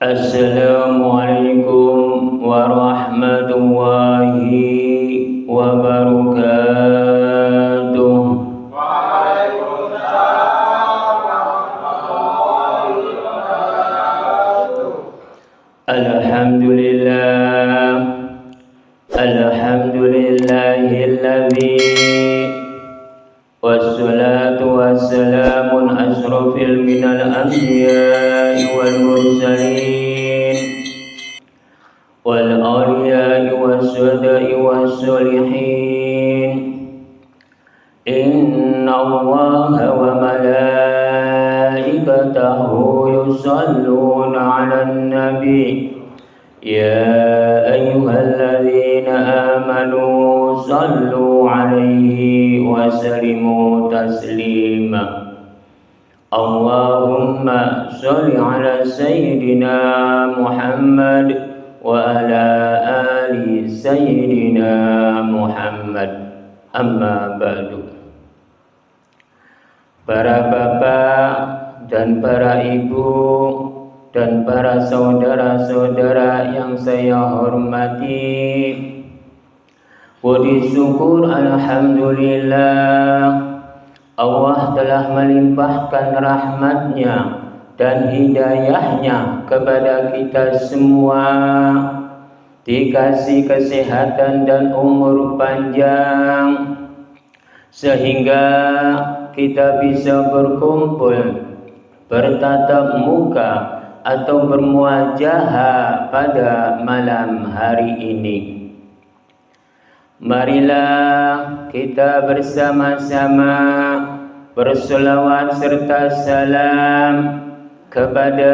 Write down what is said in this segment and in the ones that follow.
Assalamualaikum warahmatullahi wabarakatuh. Waalaikumsalam warahmatullahi wabarakatuh. Alhamdulillahilladzi wassalatu wassalamun asrafil minal anbiya'i wal mursalin wal awliya'i wassada'i wassalihin. Inna Allaha wa malaikatahu yusalluna 'alan nabi ya ayyuhalladzina amanu sallu 'alaihi wa sallimu taslima. Allahumma sholli 'ala sayyidina Muhammad wa ala ali sayyidina Muhammad. Amma ba'du. Para bapak dan para ibu dan para saudara-saudara yang saya hormati, puji syukur alhamdulillah Allah telah melimpahkan rahmatnya dan hidayahnya kepada kita semua, dikasih kesehatan dan umur panjang sehingga kita bisa berkumpul, bertatap muka atau bermuajahah pada malam hari ini. Marilah kita bersama-sama berselawat serta salam kepada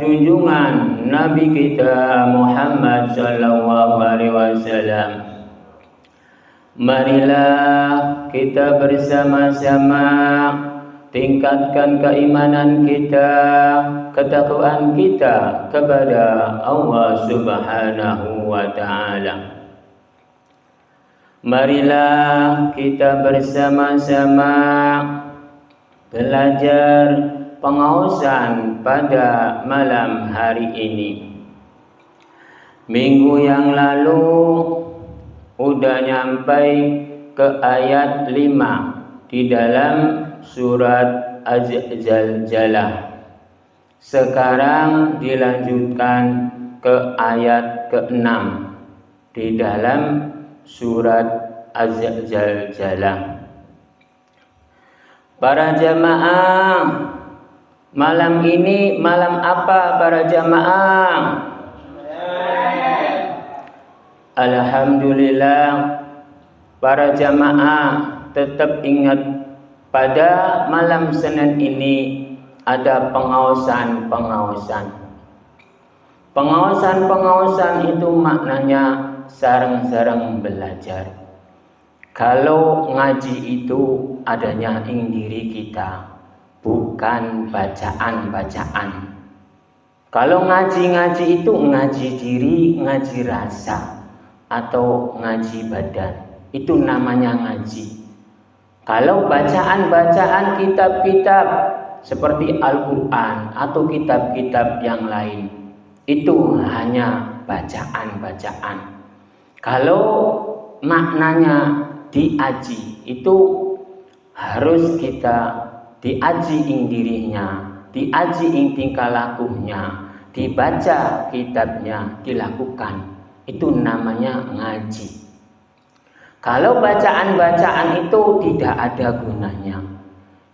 junjungan Nabi kita Muhammad sallallahu alaihi wasallam. Marilah kita bersama-sama tingkatkan keimanan kita, ketakwaan kita kepada Allah Subhanahu wa taala. Marilah kita bersama-sama belajar pengaosan pada malam hari ini. Minggu yang lalu udah nyampai ke ayat 5 di dalam surat Az-Zalzalah. Sekarang dilanjutkan ke ayat ke-6 di dalam surat Az-Zalzalah. Para jamaah, malam ini malam apa para jamaah? Alhamdulillah, para jamaah tetap ingat pada malam Senin ini ada pengaosan. Pengaosan itu maknanya sareng-sareng belajar. Kalau ngaji itu adanya ing diri kita, bukan bacaan-bacaan. Kalau ngaji itu ngaji diri, ngaji rasa, atau ngaji badan. Itu namanya ngaji. Kalau bacaan-bacaan kitab-kitab seperti Al-Quran atau kitab-kitab yang lain, itu hanya bacaan-bacaan. Kalau maknanya diaji, itu harus kita diaji ing dirinya, diaji ing tingkah lakunya, dibaca kitabnya, dilakukan. Itu namanya ngaji. Kalau bacaan-bacaan itu tidak ada gunanya.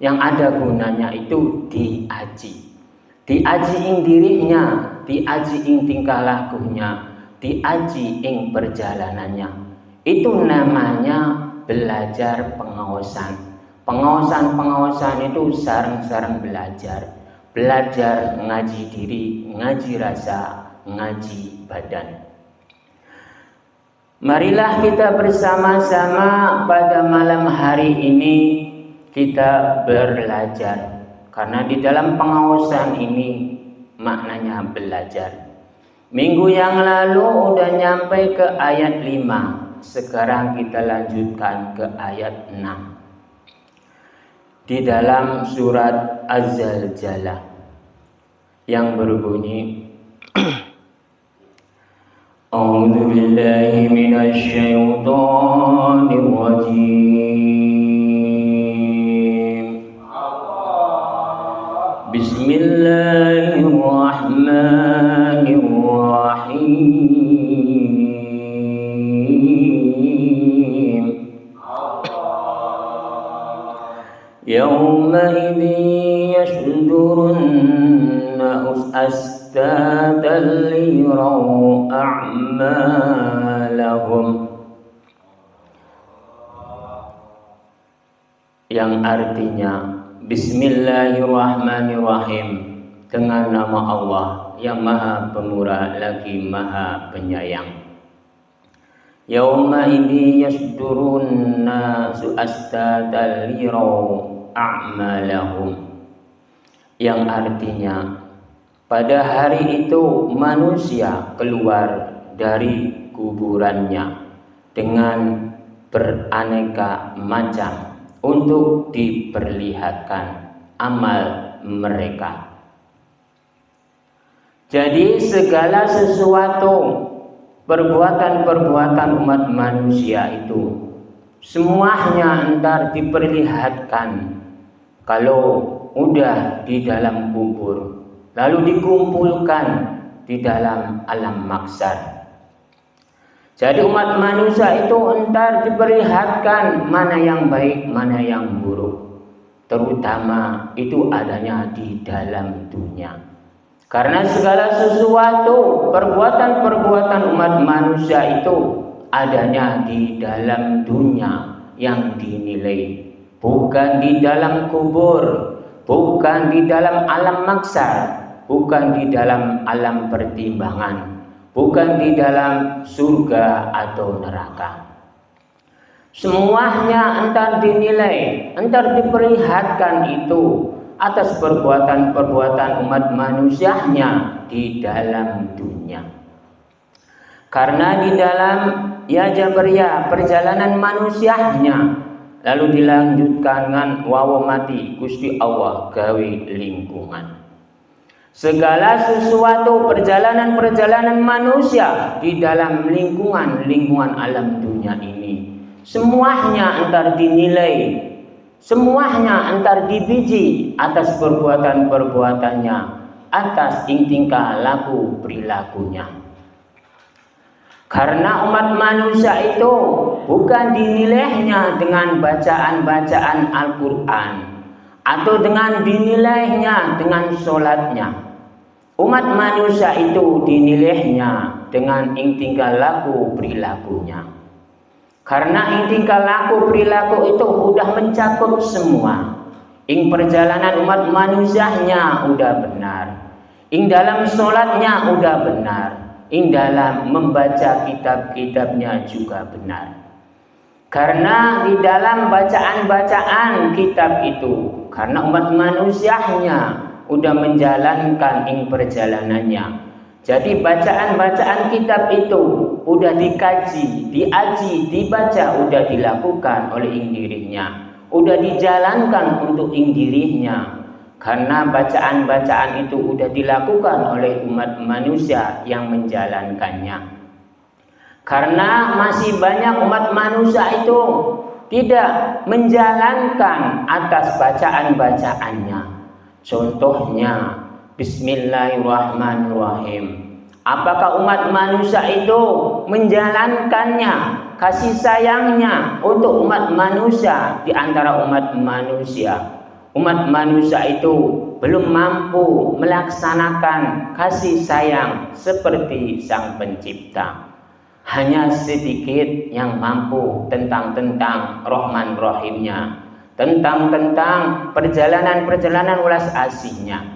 Yang ada gunanya itu diaji. Diaji ing dirinya, diaji ing tingkah lakunya, diaji ing perjalanannya. Itu namanya belajar pengaosan. Pengaosan itu sareng-sareng belajar. Belajar ngaji diri, ngaji rasa, ngaji badan. Marilah kita bersama-sama pada malam hari ini kita belajar. Karena di dalam pengaosan ini maknanya belajar. Minggu yang lalu udah nyampe ke ayat 5. Sekarang kita lanjutkan ke ayat 6. Di dalam surat Az-Zalzalah yang berbunyi, أعوذ بالله من الشيطان الرجيم بسم الله الرحمن الرحيم يومئذ يصدر الناس أشتاتا ليروا أعمالهم, yang artinya Bismillahirrahmanirrahim, dengan nama Allah yang Maha Pemurah lagi Maha Penyayang. Yauma idzi yasdurun nasu astatan liraw a'malahum, yang artinya pada hari itu manusia keluar dari kuburannya dengan beraneka macam untuk diperlihatkan amal mereka. Jadi segala sesuatu perbuatan-perbuatan umat manusia itu semuanya entar diperlihatkan kalau udah di dalam kubur, lalu dikumpulkan di dalam alam mahsyar. Jadi umat manusia itu entar diperlihatkan mana yang baik, mana yang buruk, terutama itu adanya di dalam dunia. Karena segala sesuatu perbuatan-perbuatan umat manusia itu adanya di dalam dunia yang dinilai, bukan di dalam kubur, bukan di dalam alam mahsyar, bukan di dalam alam pertimbangan, bukan di dalam surga atau neraka. Semuanya entar dinilai, entar diperlihatkan itu atas perbuatan-perbuatan umat manusianya di dalam dunia. Karena di dalam Jabaria perjalanan manusianya, lalu dilanjutkan dengan wawo mati Gusti Allah gawe lingkungan. Segala sesuatu perjalanan-perjalanan manusia di dalam lingkungan alam dunia ini, semuanya entar dinilai, semuanya entar dibiji atas perbuatan-perbuatannya, atas tingkah laku perilakunya. Karena umat manusia itu bukan dinilainya dengan bacaan-bacaan Al-Quran atau dengan dinilainya dengan sholatnya. Umat manusia itu dinilainya dengan tingkah laku perilakunya. Karena tingkah laku perilaku itu udah mencakup semua. Perjalanan umat manusianya udah benar. Dalam sholatnya udah benar. Dalam membaca kitab-kitabnya juga benar. Karena di dalam bacaan-bacaan kitab itu, karena umat manusianya udah menjalankan perjalanannya. Jadi bacaan-bacaan kitab itu udah dikaji, diaji, dibaca, udah dilakukan oleh dirinya, udah dijalankan untuk dirinya. Karena bacaan-bacaan itu udah dilakukan oleh umat manusia yang menjalankannya. Karena masih banyak umat manusia itu tidak menjalankan atas bacaan-bacaannya. Contohnya Bismillahirrahmanirrahim. Apakah umat manusia itu menjalankannya, kasih sayangnya untuk umat manusia di antara umat manusia? Umat manusia itu belum mampu melaksanakan kasih sayang seperti Sang Pencipta. Hanya sedikit yang mampu tentang Rahman Rahimnya, tentang perjalanan ulas asihnya.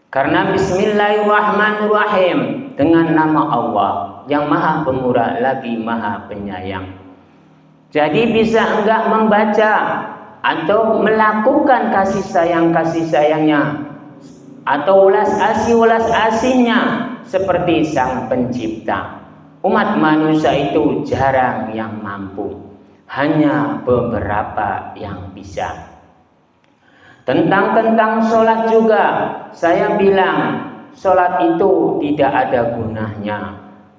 Karena Bismillahirrahmanirrahim, dengan nama Allah yang Maha Pemurah lagi Maha Penyayang. Jadi bisa enggak membaca atau melakukan kasih sayangnya atau ulas asihnya seperti Sang Pencipta. Umat manusia itu jarang yang mampu, hanya beberapa yang bisa. Tentang sholat juga, saya bilang sholat itu tidak ada gunanya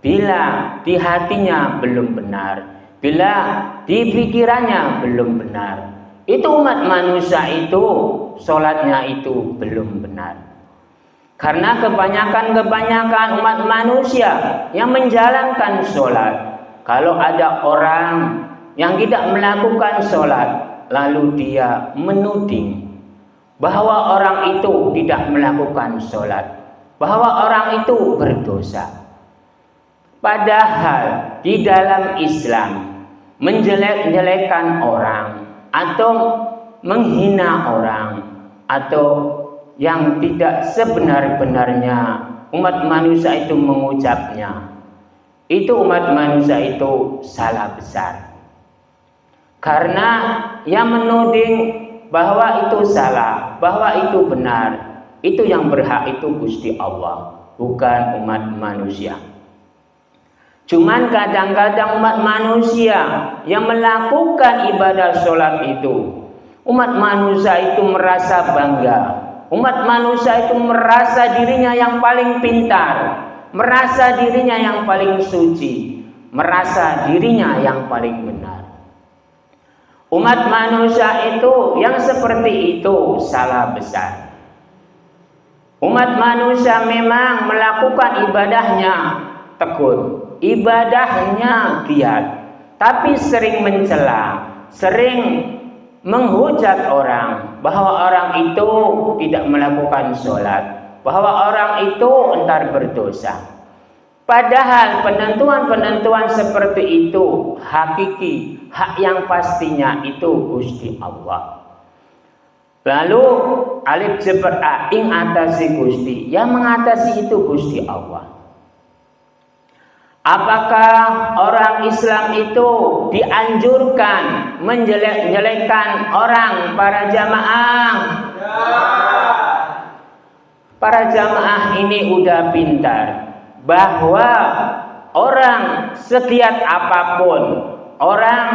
bila di hatinya belum benar, bila di pikirannya belum benar. Itu umat manusia itu sholatnya itu belum benar. Karena kebanyakan umat manusia yang menjalankan sholat, kalau ada orang yang tidak melakukan sholat, lalu dia menuding bahwa orang itu tidak melakukan sholat, bahwa orang itu berdosa. Padahal di dalam Islam menjelek-jelekan orang atau menghina orang atau yang tidak sebenar-benarnya umat manusia itu mengucapnya, itu umat manusia itu salah besar. Karena yang menuding bahwa itu salah, bahwa itu benar, itu yang berhak itu Gusti Allah, bukan umat manusia. Cuman kadang-kadang umat manusia yang melakukan ibadah sholat itu, umat manusia itu merasa bangga, umat manusia itu merasa dirinya yang paling pintar, merasa dirinya yang paling suci, merasa dirinya yang paling benar. Umat manusia itu yang seperti itu salah besar. Umat manusia memang melakukan ibadahnya tekun, ibadahnya giat, tapi sering mencela, sering menghujat orang bahwa orang itu tidak melakukan sholat, bahwa orang itu entar berdosa. Padahal penentuan-penentuan seperti itu hakiki, hak yang pastinya itu Gusti Allah. Lalu alif jeber a ing atasi Gusti, yang mengatasi itu Gusti Allah. Apakah orang Islam itu dianjurkan menjelek-jelekan orang para jamaah? Para jamaah ini udah pintar bahwa orang segiat apapun, orang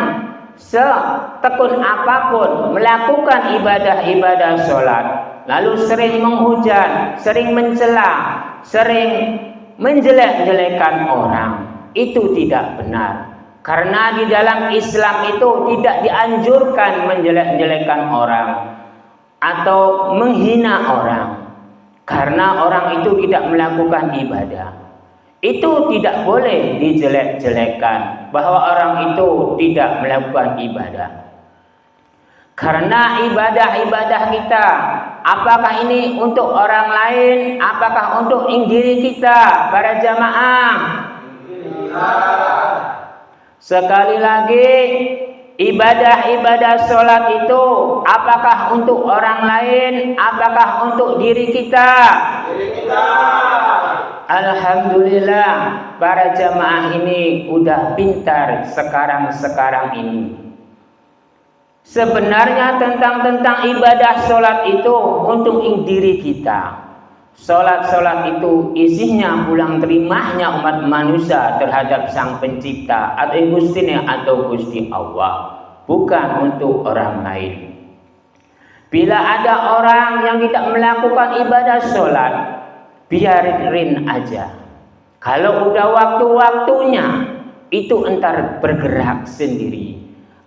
setekun apapun melakukan ibadah-ibadah sholat, lalu sering menghujat, sering mencela, sering menjelek-jelekan orang, itu tidak benar. Karena di dalam Islam itu tidak dianjurkan menjelek-jelekan orang atau menghina orang, karena orang itu tidak melakukan ibadah. Itu tidak boleh dijelek-jelekan bahwa orang itu tidak melakukan ibadah. Karena ibadah-ibadah kita, apakah ini untuk orang lain, apakah untuk diri kita, para jamaah? Sekali lagi, ibadah-ibadah sholat itu apakah untuk orang lain, apakah untuk diri kita? Alhamdulillah, para jamaah ini udah pintar sekarang ini. Sebenarnya tentang ibadah sholat itu untuk diri kita. Sholat itu isinya pulang terimanya umat manusia terhadap Sang Pencipta atau Gusti Allah, bukan untuk orang lain. Bila ada orang yang tidak melakukan ibadah sholat, biarin aja. Kalau udah waktu-waktunya, itu entar bergerak sendiri,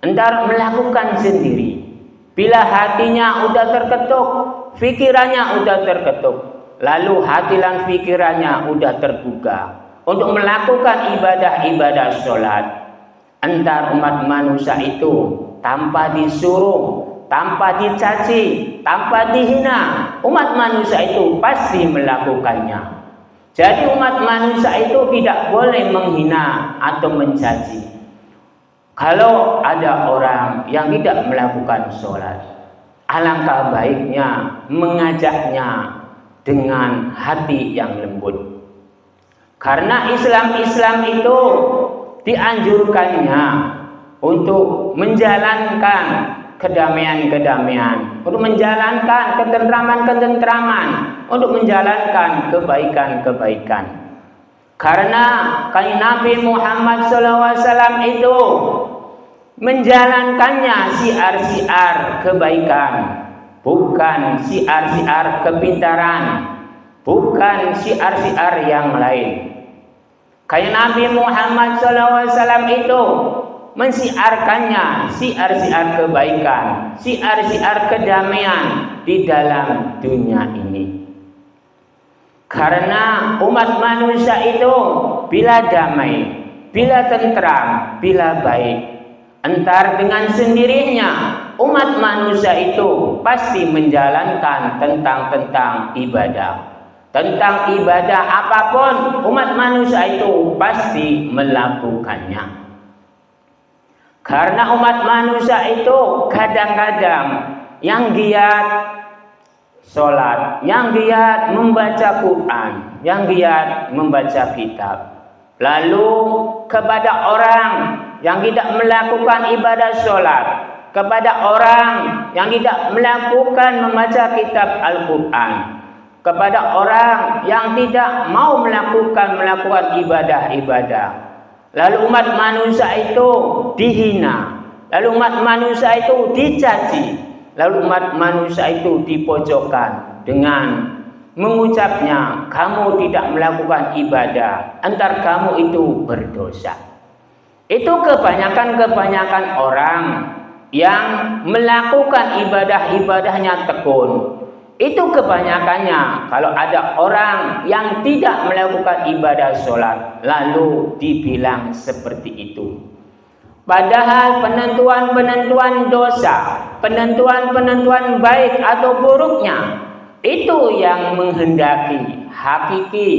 entar melakukan sendiri. Bila hatinya udah terketuk, pikirannya udah terketuk, lalu hati dan pikirannya udah terbuka untuk melakukan ibadah-ibadah sholat, entar umat manusia itu tanpa disuruh, tanpa dicaci, tanpa dihina, umat manusia itu pasti melakukannya. Jadi umat manusia itu tidak boleh menghina atau mencaci. Kalau ada orang yang tidak melakukan sholat, alangkah baiknya mengajaknya dengan hati yang lembut. Karena Islam itu dianjurkannya untuk menjalankan kedamaian, untuk menjalankan ketentraman, untuk menjalankan kebaikan. Karena kain Nabi Muhammad SAW itu menjalankannya siar-siar kebaikan, bukan siar-siar kepintaran, bukan syiar-syiar yang lain. Kayak Nabi Muhammad SAW itu mensiarkannya syiar-syiar kebaikan, syiar-syiar kedamaian di dalam dunia ini. Karena umat manusia itu bila damai, bila tentram, bila baik, entar dengan sendirinya umat manusia itu pasti menjalankan tentang ibadah. Tentang ibadah apapun umat manusia itu pasti melakukannya. Karena umat manusia itu kadang-kadang yang giat sholat, yang giat membaca Quran, yang giat membaca kitab. Lalu kepada orang yang tidak melakukan ibadah sholat, kepada orang yang tidak melakukan membaca kitab Al-Quran, kepada orang yang tidak mau melakukan ibadah-ibadah. Lalu umat manusia itu dihina, lalu umat manusia itu dicaci, lalu umat manusia itu dipojokkan dengan mengucapnya, kamu tidak melakukan ibadah, entar kamu itu berdosa. Itu kebanyakan orang yang melakukan ibadah-ibadahnya tekun. Itu kebanyakannya kalau ada orang yang tidak melakukan ibadah sholat lalu dibilang seperti itu. Padahal penentuan dosa, penentuan baik atau buruknya itu yang menghendaki hakiki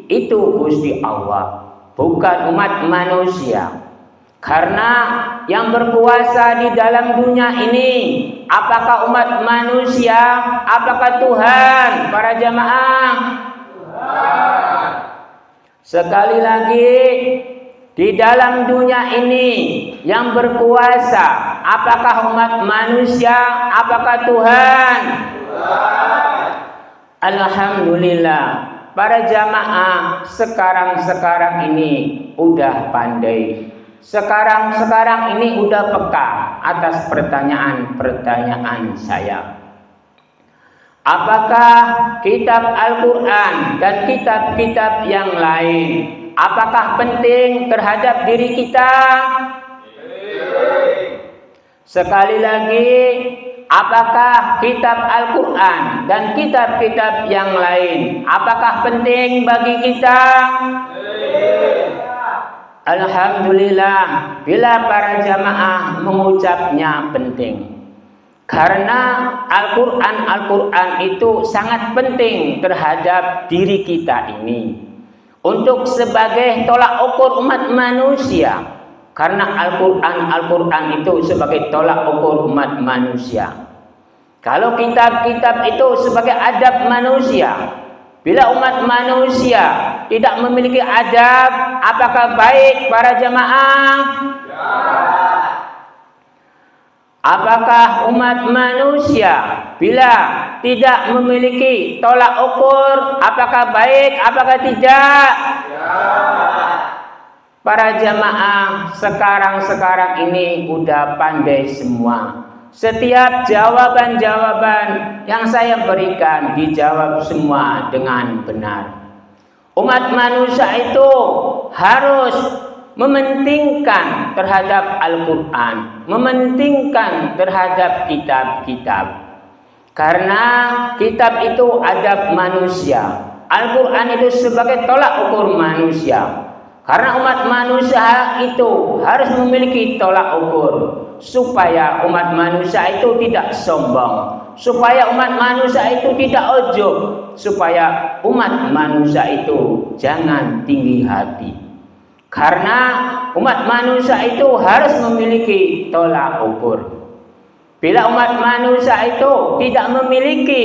itu Gusti Allah, bukan umat manusia. Karena yang berkuasa di dalam dunia ini apakah umat manusia, apakah Tuhan? Para jamaah, Tuhan. Sekali lagi, di dalam dunia ini yang berkuasa apakah umat manusia, apakah Tuhan? Tuhan. Alhamdulillah, para jamaah sekarang ini udah pandai. Sekarang ini udah peka atas pertanyaan saya. Apakah kitab Al-Quran dan kitab-kitab yang lain apakah penting terhadap diri kita? Sekali lagi, apakah kitab Al-Quran dan kitab-kitab yang lain apakah penting bagi kita? Alhamdulillah, bila para jamaah mengucapnya penting. Karena Al-Quran itu sangat penting terhadap diri kita ini. Untuk sebagai tolak ukur umat manusia. Karena Al-Quran itu sebagai tolak ukur umat manusia. Kalau kitab-kitab itu sebagai adab manusia. Bila umat manusia tidak memiliki adab, apakah baik para jamaah? Apakah umat manusia bila tidak memiliki tolak ukur, apakah baik, apakah tidak? Para jamaah sekarang ini udah pandai semua. Setiap jawaban-jawaban yang saya berikan dijawab semua dengan benar. Umat manusia itu harus mementingkan terhadap Al-Quran, mementingkan terhadap kitab-kitab. Karena kitab itu adab manusia, Al-Quran itu sebagai tolak ukur manusia. Karena umat manusia itu harus memiliki tolak ukur supaya umat manusia itu tidak sombong, supaya umat manusia itu tidak ujub, supaya umat manusia itu jangan tinggi hati. Karena umat manusia itu harus memiliki tolak ukur. Bila umat manusia itu tidak memiliki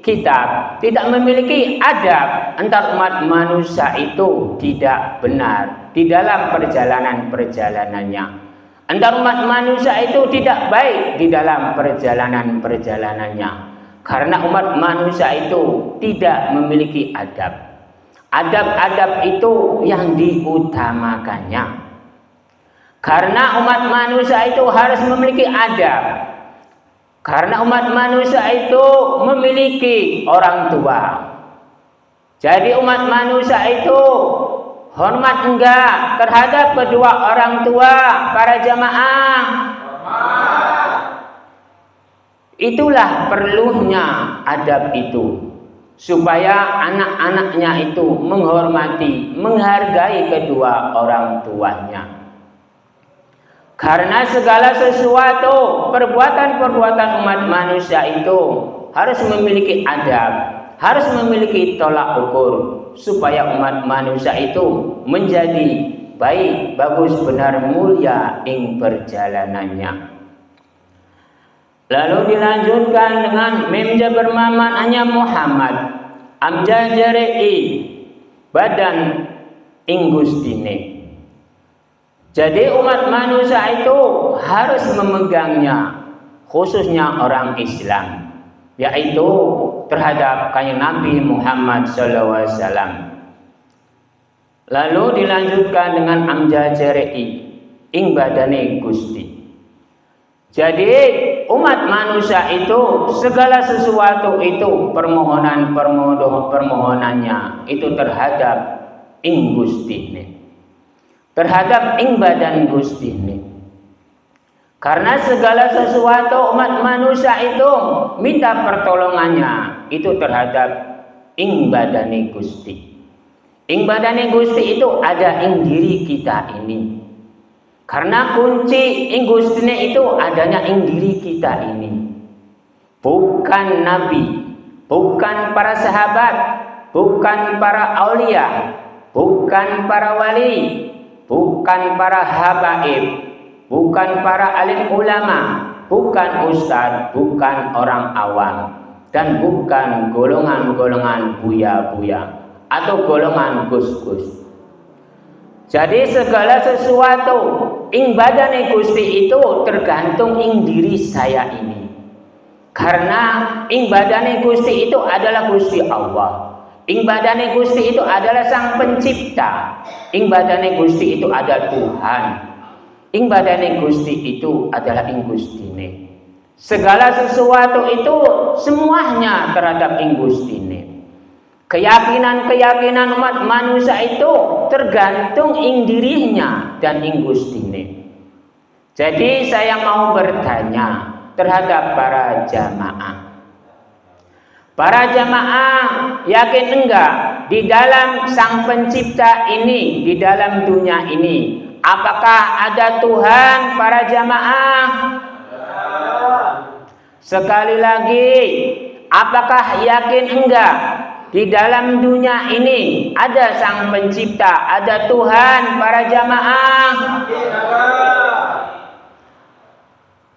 kitab, tidak memiliki adab, antar umat manusia itu tidak benar di dalam perjalanannya. Antar umat manusia itu tidak baik di dalam perjalanannya. Karena umat manusia itu tidak memiliki adab. Adab-adab itu yang diutamakannya. Karena umat manusia itu harus memiliki adab. Karena umat manusia itu memiliki orang tua. Jadi umat manusia itu hormat enggak terhadap kedua orang tua para jamaah? Itulah perlunya adab itu, supaya anak-anaknya itu menghormati, menghargai kedua orang tuanya. Karena segala sesuatu, perbuatan-perbuatan umat manusia itu harus memiliki adab, harus memiliki tolak ukur, supaya umat manusia itu menjadi baik, bagus, benar, mulia ing perjalanannya. Lalu dilanjutkan dengan mim jabar maman hanya Muhammad amja jarei badan ing gustine. Jadi umat manusia itu harus memegangnya, khususnya orang Islam, yaitu terhadap kanjeng Nabi Muhammad SAW. Lalu dilanjutkan dengan amja jarei ing badane Gusti. Jadi umat manusia itu segala sesuatu itu permohonannya itu terhadap ing Gusti ini, terhadap ing badan Gusti ini. Karena segala sesuatu umat manusia itu minta pertolongannya itu terhadap ing badane Gusti. Ing badane Gusti itu ada ing diri kita ini. Karena kunci ing Gustine itu adanya ing diri kita ini. Bukan nabi, bukan para sahabat, bukan para aulia, bukan para wali, bukan para habaib, bukan para alim ulama, bukan ustadz, bukan orang awam, dan bukan golongan-golongan buya-buya atau golongan gus-gus. Jadi segala sesuatu ing badane Gusti itu tergantung ing diri saya ini. Karena ing badane Gusti itu adalah Gusti Allah. Ing badane Gusti itu adalah Sang Pencipta. Ing badane Gusti itu adalah Tuhan. Ing badane Gusti itu adalah ing Gustine. Segala sesuatu itu semuanya terhadap ing Gustine. Keyakinan-keyakinan umat manusia itu tergantung ing dirinya dan ing Gustine. Jadi saya mau bertanya terhadap para jamaah. Para jamaah yakin enggak di dalam Sang Pencipta ini, di dalam dunia ini, apakah ada Tuhan para jamaah? Sekali lagi, apakah yakin enggak di dalam dunia ini ada Sang Pencipta, ada Tuhan para jamaah?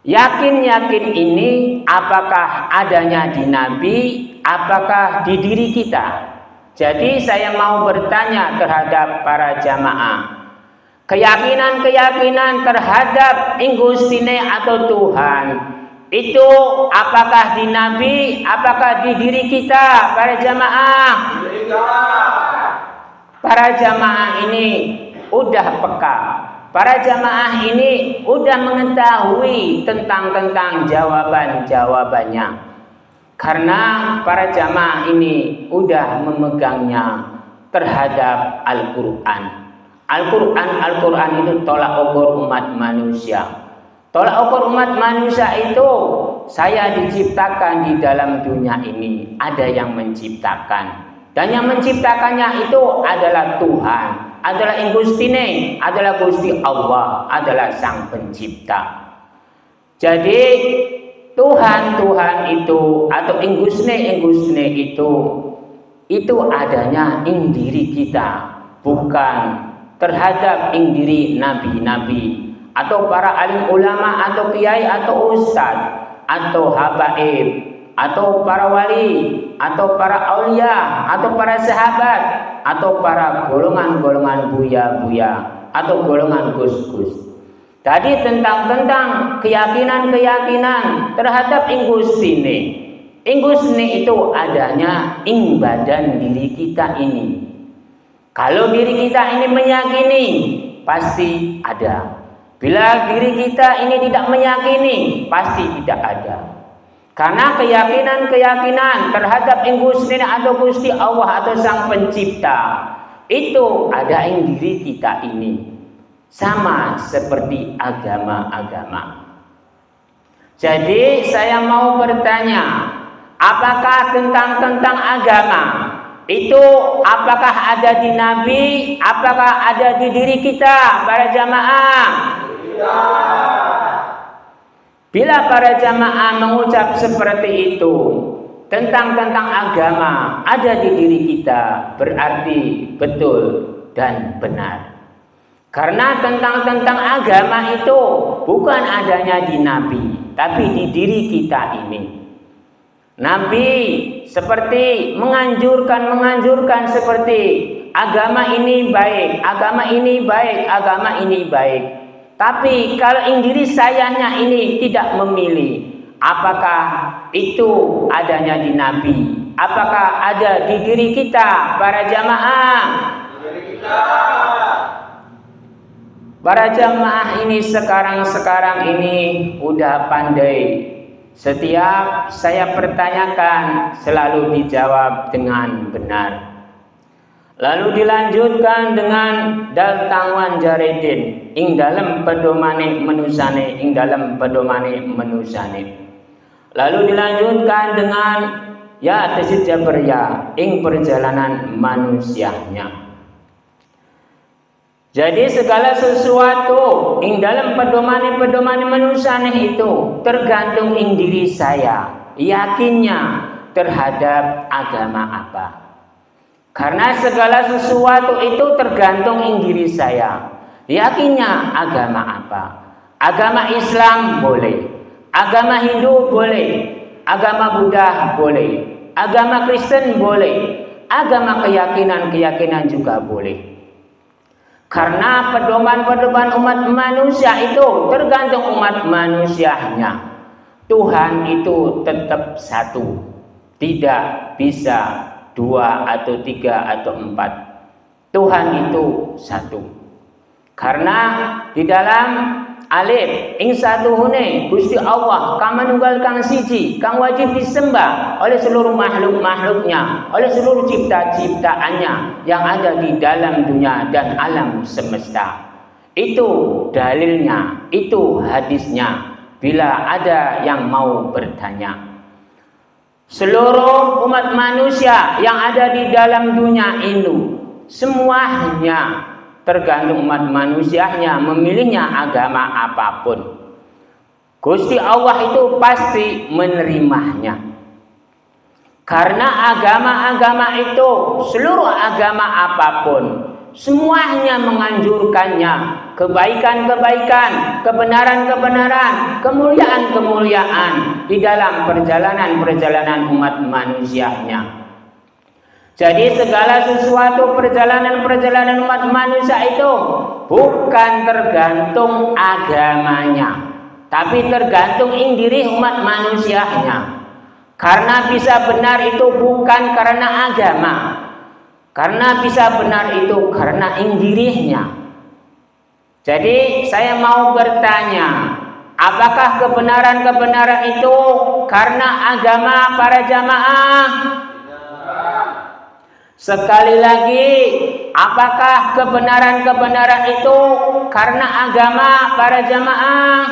Yakin-yakin ini apakah adanya di Nabi, apakah di diri kita? Jadi saya mau bertanya terhadap para jamaah. Keyakinan-keyakinan terhadap Gustine atau Tuhan itu apakah di Nabi, apakah di diri kita para jamaah? Para jamaah ini udah peka. Para jamaah ini udah mengetahui tentang jawaban-jawabannya. Karena para jamaah ini udah memegangnya terhadap Al-Quran. Al-Quran itu tolak ukur umat manusia. Tolak ukur umat manusia itu saya diciptakan di dalam dunia ini. Ada yang menciptakan. Dan yang menciptakannya itu adalah Tuhan, adalah Gustine, adalah Gusti Allah, adalah Sang Pencipta. Jadi Tuhan itu atau Gustine itu adanya ing diri kita, bukan terhadap ing diri nabi-nabi atau para alim ulama atau kiai atau ustadz atau habaib atau para wali atau para aulia atau para sahabat atau para golongan-golongan buya-buya atau golongan gus-gus. Tadi tentang keyakinan-keyakinan terhadap Gustine. Gustine itu adanya ing badan diri kita ini. Kalau diri kita ini meyakini, pasti ada. Bila diri kita ini tidak meyakini, pasti tidak ada. Karena keyakinan-keyakinan terhadap Gusti atau Gusti Allah atau Sang Pencipta itu ada ing diri kita ini, sama seperti agama-agama. Jadi saya mau bertanya, apakah tentang agama itu apakah ada di Nabi, apakah ada di diri kita para jamaah? Bila para jamaah mengucap seperti itu tentang agama ada di diri kita, berarti betul dan benar. Karena tentang agama itu bukan adanya di Nabi, tapi di diri kita ini. Nabi seperti menganjurkan seperti agama ini baik, agama ini baik, agama ini baik. Tapi kalau ing diri sayanya ini tidak memilih, apakah itu adanya di Nabi? Apakah ada di diri kita para jamaah? Para jamaah ini sekarang ini udah pandai. Setiap saya pertanyakan selalu dijawab dengan benar. Lalu dilanjutkan dengan daltangwan jaridin ing dalam pedomane menusane, ing dalam pedomane menusane. Lalu dilanjutkan dengan ya tesid jaberya ing perjalanan manusianya. Jadi segala sesuatu ing dalam pedomane menusane itu tergantung ing diri saya, yakinnya terhadap agama apa. Karena segala sesuatu itu tergantung ing diri saya, yakinnya agama apa. Agama Islam boleh, agama Hindu boleh, agama Buddha boleh, agama Kristen boleh, agama keyakinan juga boleh. Karena pedoman umat manusia itu tergantung umat manusianya. Tuhan itu tetap satu, tidak bisa 2 atau 3 atau 4. Tuhan itu satu. Karena di dalam alif ing satuhune Gusti Allah kang manunggal kang siji kang wajib disembah oleh seluruh makhluk-makhluknya, oleh seluruh cipta-ciptaannya yang ada di dalam dunia dan alam semesta. Itu dalilnya, itu hadisnya. Bila ada yang mau bertanya, seluruh umat manusia yang ada di dalam dunia ini semuanya tergantung umat manusianya memilihnya agama apapun. Gusti Allah itu pasti menerimanya. Karena agama-agama itu, seluruh agama apapun, semuanya menganjurkannya kebaikan-kebaikan, kebenaran-kebenaran, kemuliaan-kemuliaan di dalam perjalanan-perjalanan umat manusianya. Jadi segala sesuatu perjalanan umat manusia itu bukan tergantung agamanya, tapi tergantung ing diri umat manusianya. Karena bisa benar itu bukan karena agama, karena bisa benar itu karena ing dirinya. Jadi saya mau bertanya, apakah kebenaran itu karena agama para jamaah? Sekali lagi, apakah kebenaran itu karena agama para jamaah?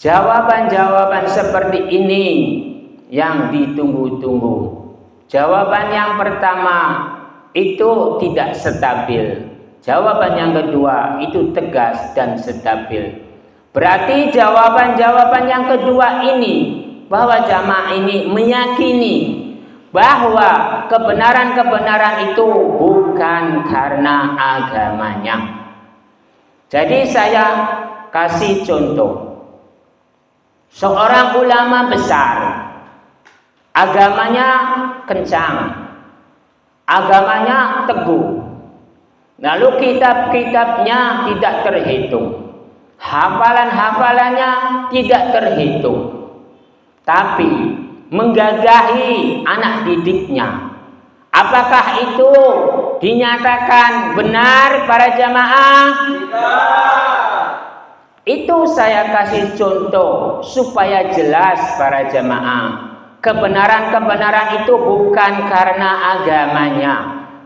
Jawaban-jawaban seperti ini yang ditunggu-tunggu. Jawaban yang pertama itu tidak stabil. Jawaban yang kedua itu tegas dan stabil. Berarti jawaban-jawaban yang kedua ini bahwa jamaah ini meyakini bahwa kebenaran itu bukan karena agamanya. Jadi saya kasih contoh. Seorang ulama besar, agamanya kencang, agamanya teguh, lalu kitab-kitabnya tidak terhitung, hafalan-hafalannya tidak terhitung, tapi menggagahi anak didiknya. Apakah itu dinyatakan benar para jamaah? Itu saya kasih contoh supaya jelas para jamaah. Kebenaran-kebenaran itu bukan karena agamanya,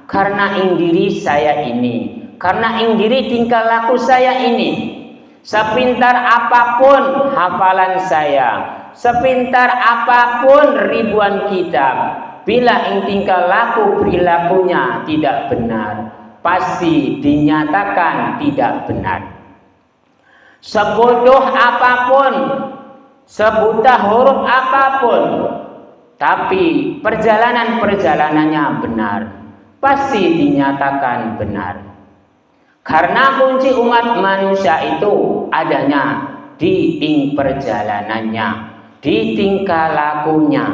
karena indiri saya ini, karena indiri tingkah laku saya ini. Sepintar apapun hafalan saya, sepintar apapun ribuan kitab, bila tingkah laku perilakunya tidak benar, pasti dinyatakan tidak benar. Sebodoh apapun, sebuta huruf apapun, tapi perjalanan-perjalanannya benar, pasti dinyatakan benar. Karena kunci umat manusia itu adanya di perjalanannya, di tingkah lakunya,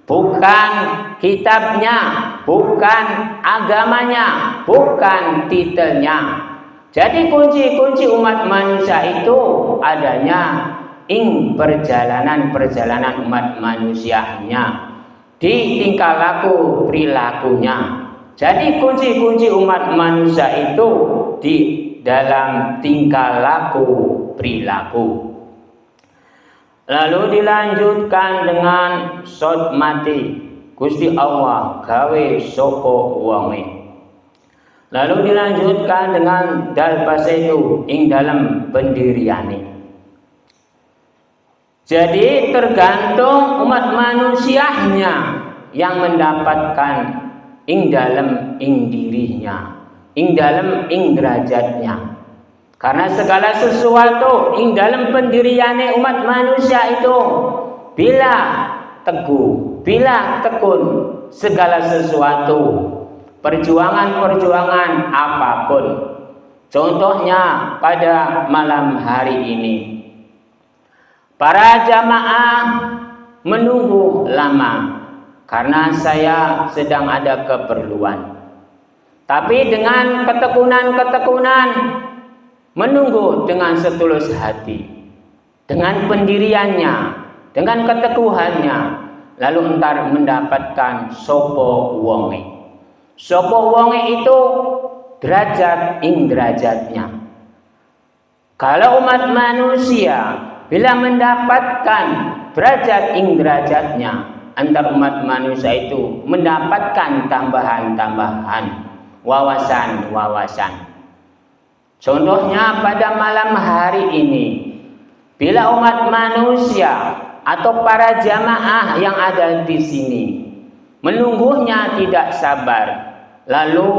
bukan kitabnya, bukan agamanya, bukan titelnya. Jadi kunci umat manusia itu adanya perjalanan-perjalanan umat manusianya, di tingkah laku perilakunya. Jadi kunci umat manusia itu di dalam tingkah laku perilaku. Lalu dilanjutkan dengan sot mati Gusti Allah gawe sapa wonge. Lalu dilanjutkan dengan dal basaitu ing dalam pendiriane. Jadi tergantung umat manusianya yang mendapatkan ing dalam dirinya, ing dalam derajatnya. Karena segala sesuatu ing dalam pendiriane umat manusia itu bila teguh, bila tekun segala sesuatu, perjuangan-perjuangan apapun. Contohnya pada malam hari ini, para jamaah menunggu lama karena saya sedang ada keperluan. Tapi dengan ketekunan menunggu dengan setulus hati, dengan pendiriannya, dengan keteguhannya, lalu entar mendapatkan sopo wonge. Sopo wonge itu derajat ing derajatnya. Kalau umat manusia bila mendapatkan derajat ing derajatnya, antar umat manusia itu mendapatkan tambahan-tambahan wawasan-wawasan. Contohnya pada malam hari ini, bila umat manusia atau para jamaah yang ada di sini menunggunya tidak sabar, lalu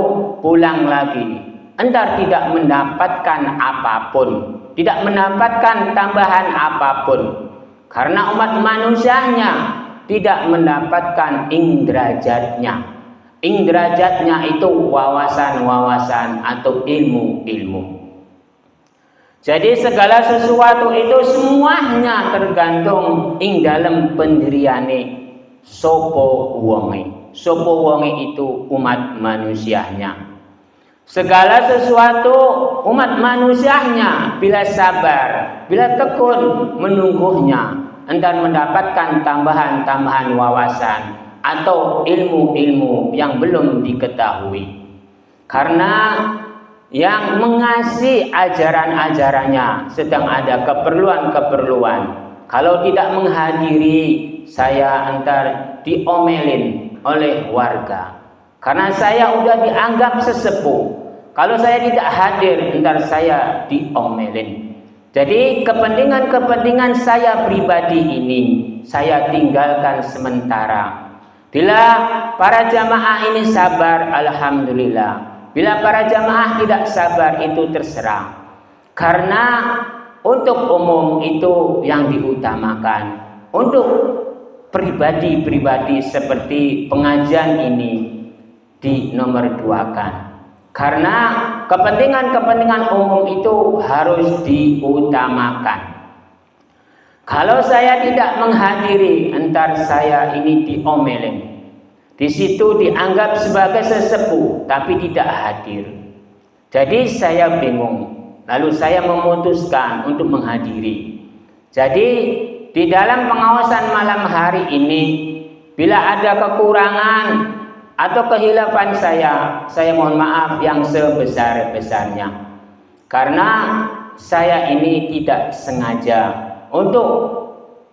pulang lagi, entar tidak mendapatkan apapun, tidak mendapatkan tambahan apapun, karena umat manusianya tidak mendapatkan derajatnya. Derajatnya itu wawasan-wawasan atau ilmu-ilmu. Jadi segala sesuatu itu semuanya tergantung dalam pendiriane sopo wonge. Sopo wonge itu umat manusianya. Segala sesuatu umat manusianya bila sabar, bila tekun menunggunya, entar mendapatkan tambahan-tambahan wawasan atau ilmu-ilmu yang belum diketahui. Karena yang mengasih ajaran-ajarannya sedang ada keperluan-keperluan. Kalau tidak menghadiri, saya entar diomelin oleh warga. Karena saya udah dianggap sesepuh. Kalau saya tidak hadir, entar saya diomelin. Jadi kepentingan-kepentingan saya pribadi ini saya tinggalkan sementara. Bila para jamaah ini sabar, alhamdulillah. Bila para jamaah tidak sabar, itu terserah. Karena untuk umum itu yang diutamakan. Untuk pribadi-pribadi seperti pengajian ini dinomorduakan. Karena kepentingan-kepentingan umum itu harus diutamakan. Kalau saya tidak menghadiri, entar saya ini diomelin. Di situ dianggap sebagai sesepuh, tapi tidak hadir. Jadi saya bingung. Lalu saya memutuskan untuk menghadiri. Jadi di dalam pengawasan malam hari ini, bila ada kekurangan atau kehilafan saya mohon maaf yang sebesar-besarnya. Karena saya ini tidak sengaja untuk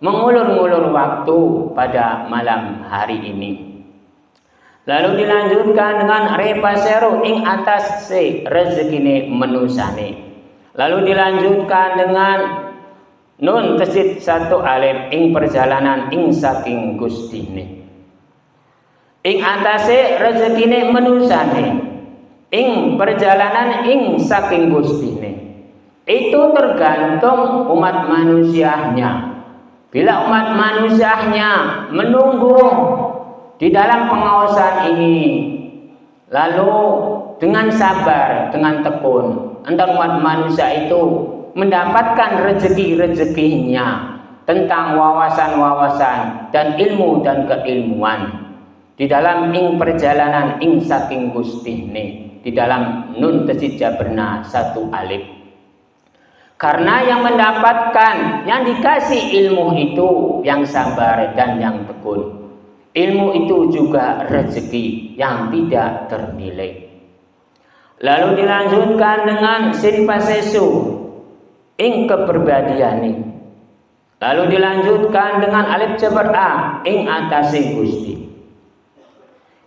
mengulur-ngulur waktu pada malam hari ini. Lalu dilanjutkan dengan repaseru ing atas se rezekine menusane. Lalu dilanjutkan dengan nun tesit satu alif ing perjalanan ing saking gustine. Ing atase rezekine menusane, ing perjalanan ing saking gustine. Itu tergantung umat manusianya. Bila umat manusianya menunggu di dalam pengawasan ini, lalu dengan sabar, dengan tekun, antar umat manusia itu mendapatkan rezeki-rezekinya tentang wawasan-wawasan dan ilmu dan keilmuan di dalam ing perjalanan ing saking gustine, di dalam nun tesit jaberna satu alif. Karena yang mendapatkan, yang dikasih ilmu itu yang sabar dan yang tekun. Ilmu itu juga rezeki yang tidak ternilai. Lalu dilanjutkan dengan sin pasesu ing kepribadiane. Lalu dilanjutkan dengan alif jabar a ing atase Gusti.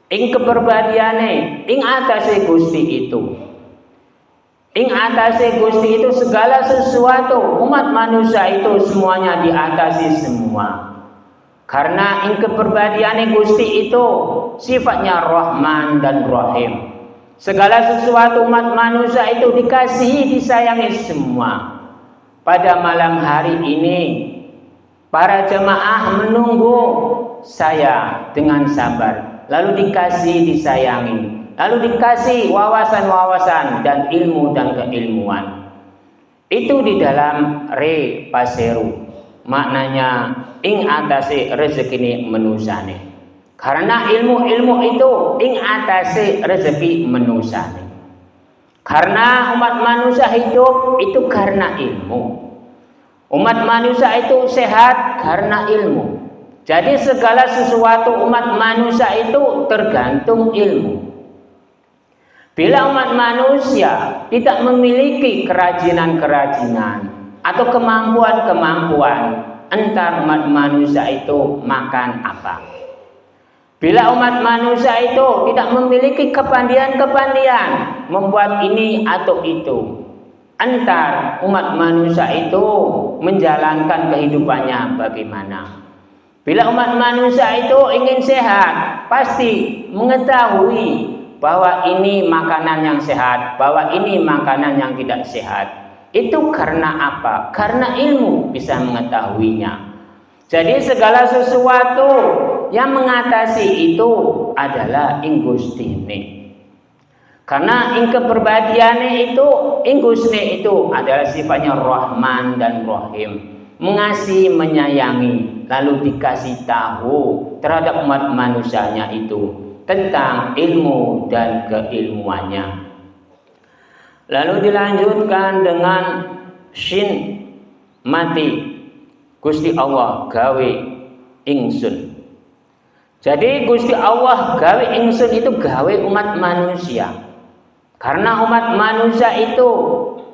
Ing kepribadiane, ing atase Gusti itu. Ing atase Gusti itu segala sesuatu, umat manusia itu semuanya diatasi semua. Karena ing kepribadiane Gusti itu sifatnya Rahman dan Rahim. Segala sesuatu umat manusia itu dikasihi, disayangi semua. Pada malam hari ini para jemaah menunggu saya dengan sabar. Lalu dikasih, disayangi, lalu dikasih wawasan-wawasan dan ilmu dan keilmuan. Itu di dalam re paseru, maknanya ing atase rezekine menusane. Karena ilmu-ilmu itu ing atase rezeki menusane. Karena umat manusia hidup itu karena ilmu. Umat manusia itu sehat karena ilmu. Jadi segala sesuatu umat manusia itu tergantung ilmu. Bila umat manusia tidak memiliki kerajinan-kerajinan atau kemampuan-kemampuan, entar umat manusia itu makan apa? Bila umat manusia itu tidak memiliki kepandian-kepandian membuat ini atau itu, entar umat manusia itu menjalankan kehidupannya bagaimana? Bila umat manusia itu ingin sehat, pasti mengetahui bahwa ini makanan yang sehat, bahwa ini makanan yang tidak sehat. Itu karena apa? Karena ilmu bisa mengetahuinya. Jadi segala sesuatu yang mengatasi itu adalah ing Gustine. Karena ing kepribadiane itu, ing Gustine itu adalah sifatnya Rahman dan Rahim. Mengasihi, menyayangi, lalu dikasih tahu terhadap umat manusianya itu tentang ilmu dan keilmuannya. Lalu dilanjutkan dengan shin mati, Gusti Allah gawe ingsun. Jadi Gusti Allah gawe ingsun itu gawe umat manusia. Karena umat manusia itu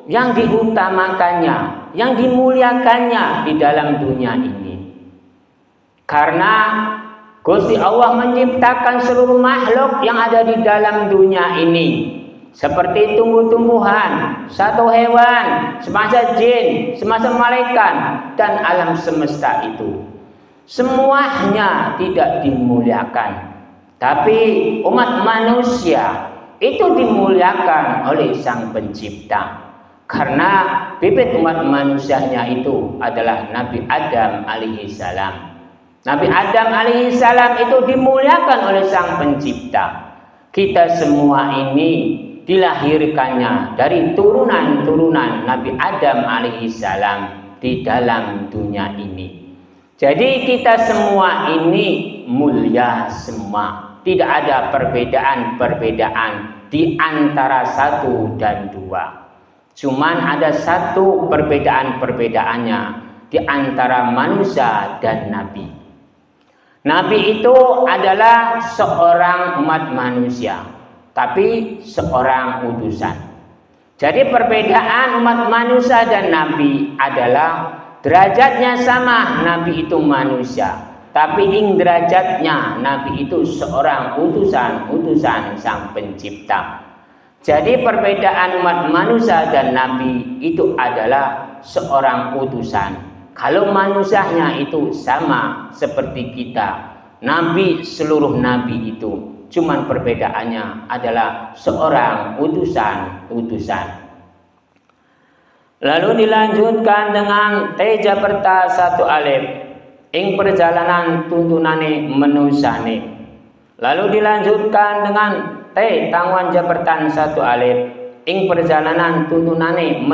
yang diutamakannya, yang dimuliakannya di dalam dunia ini. Karena Gusti Allah menciptakan seluruh makhluk yang ada di dalam dunia ini. Seperti tumbuh-tumbuhan, satu hewan, semasa jin, semasa malaikat, dan alam semesta itu. Semuanya tidak dimuliakan. Tapi umat manusia itu dimuliakan oleh Sang Pencipta. Karena bibit umat manusianya itu adalah Nabi Adam alaihi salam. Nabi Adam alaihi salam itu dimuliakan oleh Sang Pencipta. Kita semua ini dilahirkannya dari turunan-turunan Nabi Adam alaihi salam di dalam dunia ini. Jadi kita semua ini mulia semua. Tidak ada perbedaan-perbedaan di antara satu dan dua. Cuman ada satu perbedaan-perbedaannya di antara manusia dan Nabi. Nabi itu adalah seorang umat manusia, tapi seorang utusan. Jadi perbedaan umat manusia dan Nabi adalah derajatnya sama, Nabi itu manusia, tapi derajatnya Nabi itu seorang utusan Sang Pencipta. Jadi perbedaan umat manusia dan Nabi itu adalah seorang utusan. Kalau manusianya itu sama seperti kita, Nabi, seluruh Nabi itu, cuman perbedaannya adalah seorang utusan. Lalu dilanjutkan dengan teja perta 1 alif ing perjalanan tuntunane menusane. Lalu dilanjutkan dengan T tangwan japertan 1 alif ing perjalanan tuntunane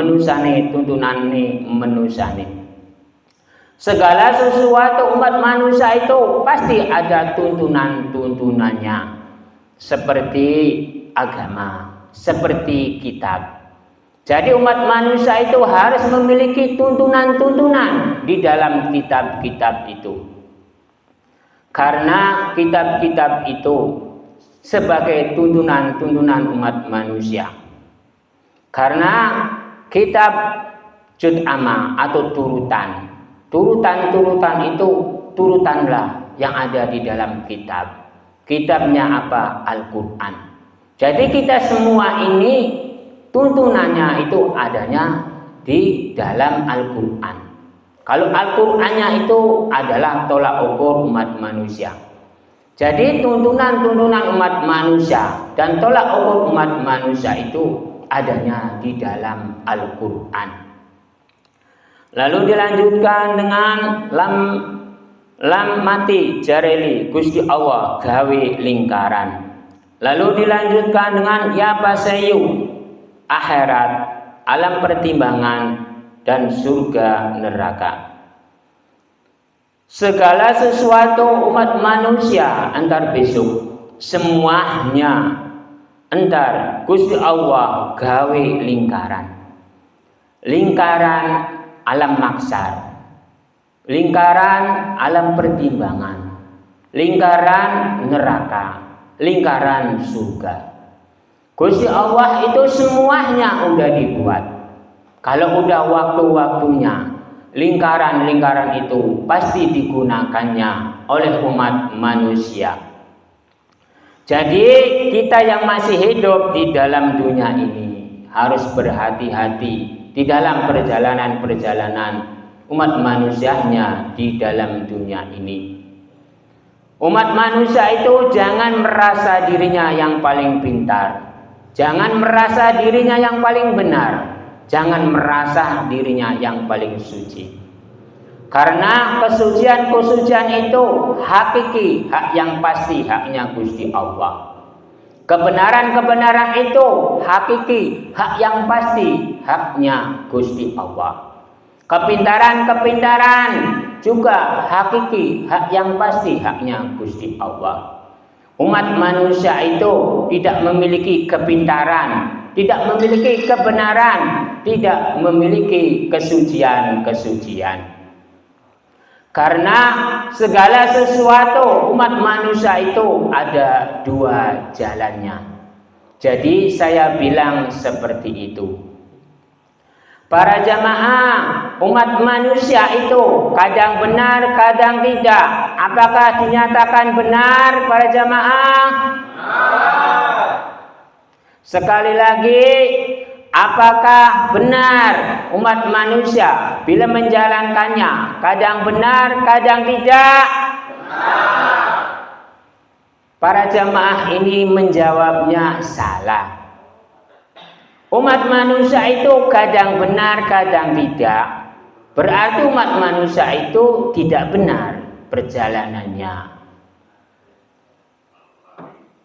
menusane. Segala sesuatu umat manusia itu pasti ada tuntunannya, seperti agama, seperti kitab. Jadi umat manusia itu harus memiliki tuntunan di dalam kitab-kitab itu. Karena kitab-kitab itu sebagai tuntunan umat manusia. Karena kitab juz amma atau turutan itu turutanlah yang ada di dalam kitab. Kitabnya apa? Al-Quran. Jadi kita semua ini tuntunannya itu adanya di dalam Al-Quran. Kalau Al-Qurannya itu adalah tolak ukur umat manusia. Jadi tuntunan umat manusia dan tolak ukur umat manusia itu adanya di dalam Al-Quran. Lalu dilanjutkan dengan lam mati jareli Gusti Allah gawe lingkaran. Lalu dilanjutkan dengan ya basayu akhirat, alam pertimbangan, dan surga neraka. Segala sesuatu umat manusia entar besok semuanya entar Gusti Allah gawe lingkaran alam maksar, lingkaran alam pertimbangan, lingkaran neraka, lingkaran surga. Gusti Allah itu semuanya udah dibuat. Kalau udah waktu-waktunya, lingkaran-lingkaran itu pasti digunakannya oleh umat manusia. Jadi kita yang masih hidup di dalam dunia ini harus berhati-hati di dalam perjalanan umat manusianya di dalam dunia ini. Umat manusia itu jangan merasa dirinya yang paling pintar. Jangan merasa dirinya yang paling benar. Jangan merasa dirinya yang paling suci. Karena kesucian itu hakiki, hak yang pasti, haknya Gusti Allah. Kebenaran itu hakiki, hak yang pasti, haknya Gusti Allah. Kepintaran juga hakiki, hak yang pasti, haknya Gusti Allah. Umat manusia itu tidak memiliki kepintaran, tidak memiliki kebenaran, tidak memiliki kesucian. Karena segala sesuatu umat manusia itu ada dua jalannya. Jadi saya bilang seperti itu. Para jamaah, umat manusia itu kadang benar, kadang tidak. Apakah dinyatakan benar para jamaah? Sekali lagi, apakah benar umat manusia bila menjalankannya? Kadang benar, kadang tidak. Para jamaah ini menjawabnya salah. Umat manusia itu kadang benar, kadang tidak. Berarti umat manusia itu tidak benar perjalanannya.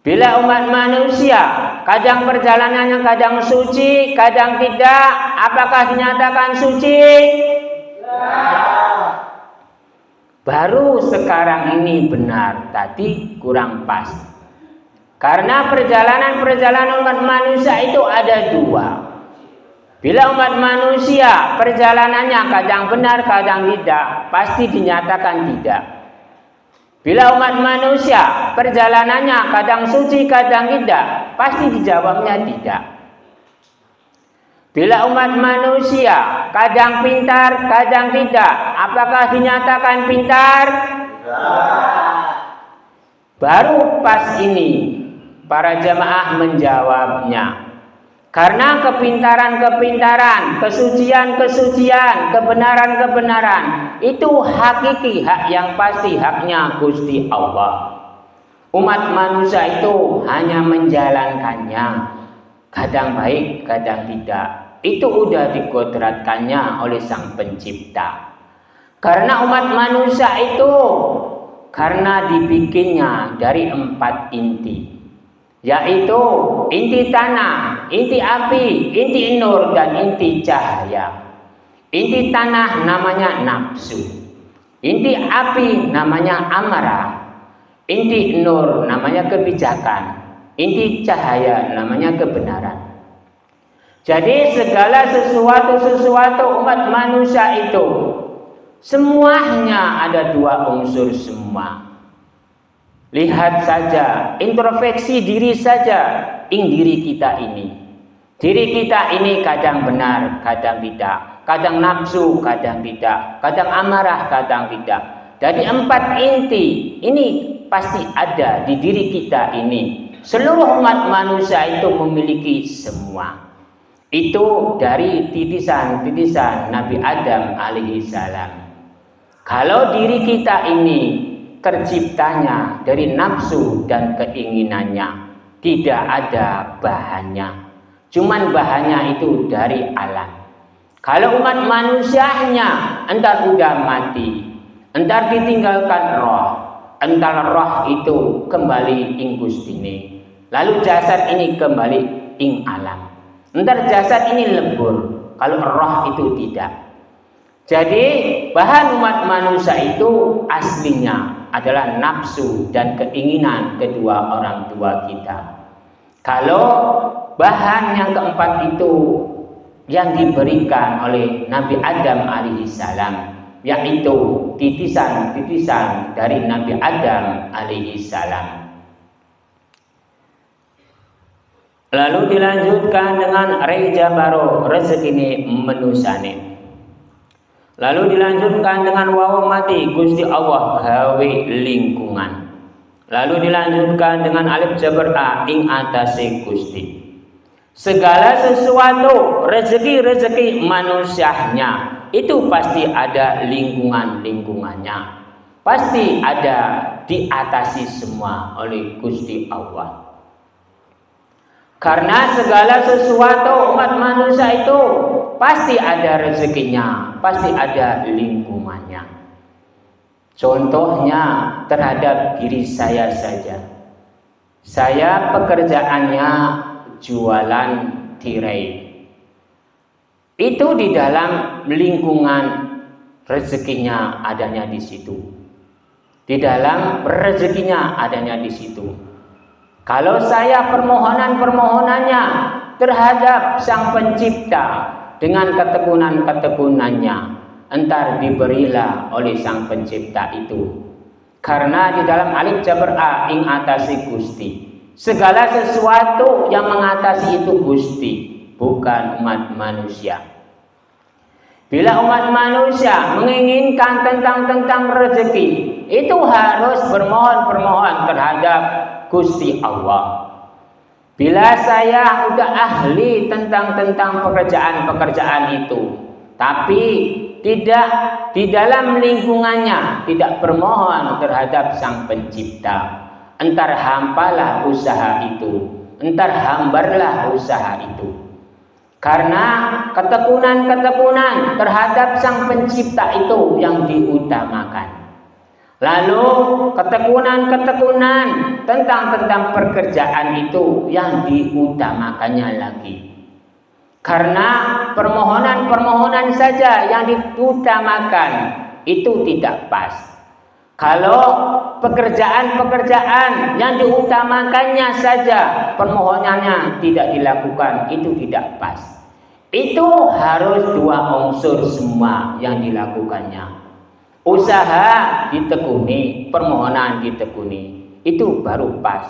Bila umat manusia kadang perjalanannya kadang suci, kadang tidak, apakah dinyatakan suci? Baru sekarang ini benar, tadi kurang pas. Karena perjalanan umat manusia itu ada dua. Bila umat manusia perjalanannya kadang benar, kadang tidak, pasti dinyatakan tidak. Bila umat manusia perjalanannya kadang suci, kadang tidak, pasti dijawabnya tidak. Bila umat manusia kadang pintar, kadang tidak, apakah dinyatakan pintar? Baru pas ini para jamaah menjawabnya. Karena kepintaran-kepintaran, kesucian-kesucian, kebenaran-kebenaran itu hakiki, hak yang pasti, haknya Gusti Allah. Umat manusia itu hanya menjalankannya, kadang baik, kadang tidak. Itu udah dikodratkannya oleh Sang Pencipta. Karena umat manusia itu karena dibikinnya dari 4 inti, yaitu inti tanah, inti api, inti nur, dan inti cahaya. Inti tanah namanya nafsu, inti api namanya amarah, inti nur namanya kebijakan, inti cahaya namanya kebenaran. Jadi segala sesuatu umat manusia itu semuanya ada 2 unsur semua. Lihat saja, introspeksi diri saja, diri kita ini. Diri kita ini kadang benar, kadang tidak. Kadang nafsu, kadang tidak. Kadang amarah, kadang tidak. Jadi 4 inti ini pasti ada di diri kita ini. Seluruh umat manusia itu memiliki semua. Itu dari titisan Nabi Adam alaihi salam. Kalau diri kita ini terciptanya dari nafsu dan keinginannya, tidak ada bahannya. Cuman bahannya itu dari alam. Kalau umat manusianya entar udah mati, entar ditinggalkan roh, entar roh itu kembali ing Gustine, lalu jasad ini kembali ing alam. Entar jasad ini lebur, kalau roh itu tidak. Jadi bahan umat manusia itu aslinya adalah nafsu dan keinginan kedua orang tua kita. Kalau bahan yang keempat itu yang diberikan oleh Nabi Adam alaihissalam, yaitu titisan dari Nabi Adam alaihissalam. Lalu dilanjutkan dengan reja baro rezeki menusane. Lalu dilanjutkan dengan wawa mati Gusti Allah gawe lingkungan. Lalu dilanjutkan dengan alif jabar a ing atase Gusti. Segala sesuatu rezeki manusianya itu pasti ada lingkungannya. Pasti ada diatasi semua oleh Gusti Allah. Karena segala sesuatu umat manusia itu pasti ada rezekinya, pasti ada lingkungannya. Contohnya terhadap diri saya saja. Saya pekerjaannya jualan tirai. Itu di dalam lingkungan rezekinya adanya di situ. Di dalam rezekinya adanya di situ. Kalau saya permohonannya terhadap Sang Pencipta dengan ketekunan-ketekunannya, entar diberilah oleh Sang Pencipta itu. Karena di dalam alif jabar a ing atasi Gusti. Segala sesuatu yang mengatasi itu Gusti, bukan umat manusia. Bila umat manusia menginginkan tentang rezeki, itu harus bermohon terhadap Gusti Allah. Bila saya udah ahli tentang pekerjaan itu, tapi tidak di dalam lingkungannya, tidak bermohon terhadap Sang Pencipta, entar hampalah usaha itu, entar hambarlah usaha itu. Karena ketekunan terhadap Sang Pencipta itu yang diutamakan. Lalu ketekunan tentang pekerjaan itu yang diutamakannya lagi. Karena permohonan saja yang diutamakan itu tidak pas. Kalau pekerjaan yang diutamakannya saja permohonannya tidak dilakukan, itu tidak pas. Itu harus 2 unsur semua yang dilakukannya. Usaha ditekuni, permohonan ditekuni, itu baru pas.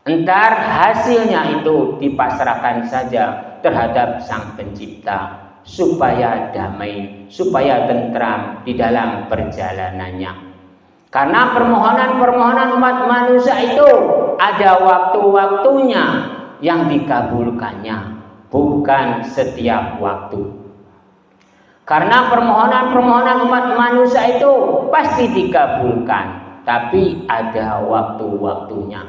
Entar hasilnya itu dipasrahkan saja terhadap Sang Pencipta, supaya damai, supaya tentram di dalam perjalanannya. Karena permohonan-permohonan umat manusia itu ada waktu-waktunya yang dikabulkannya, bukan setiap waktu. Karena permohonan-permohonan umat manusia itu pasti dikabulkan, tapi ada waktu-waktunya.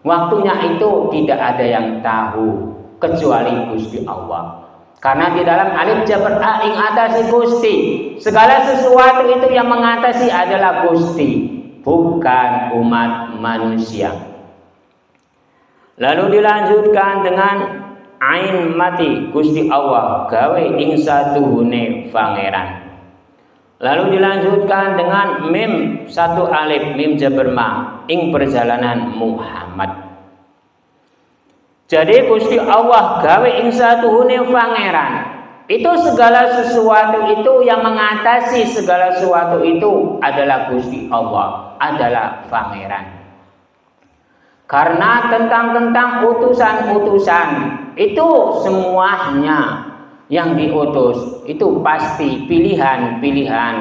Waktunya itu tidak ada yang tahu kecuali Gusti Allah. Karena di dalam alif jabar a ing atasi Gusti, segala sesuatu itu yang mengatasi adalah Gusti, bukan umat manusia. Lalu dilanjutkan dengan ain mati Gusti Allah gawe ing satuhune pangeran. Lalu dilanjutkan dengan mim satu alif mim jabar ma ing perjalanan Muhammad. Jadi Gusti Allah gawe ing satuhune pangeran. Itu segala sesuatu itu yang mengatasi segala sesuatu itu adalah Gusti Allah, adalah pangeran. Karena tentang utusan-utusan itu semuanya yang diutus itu pasti pilihan-pilihan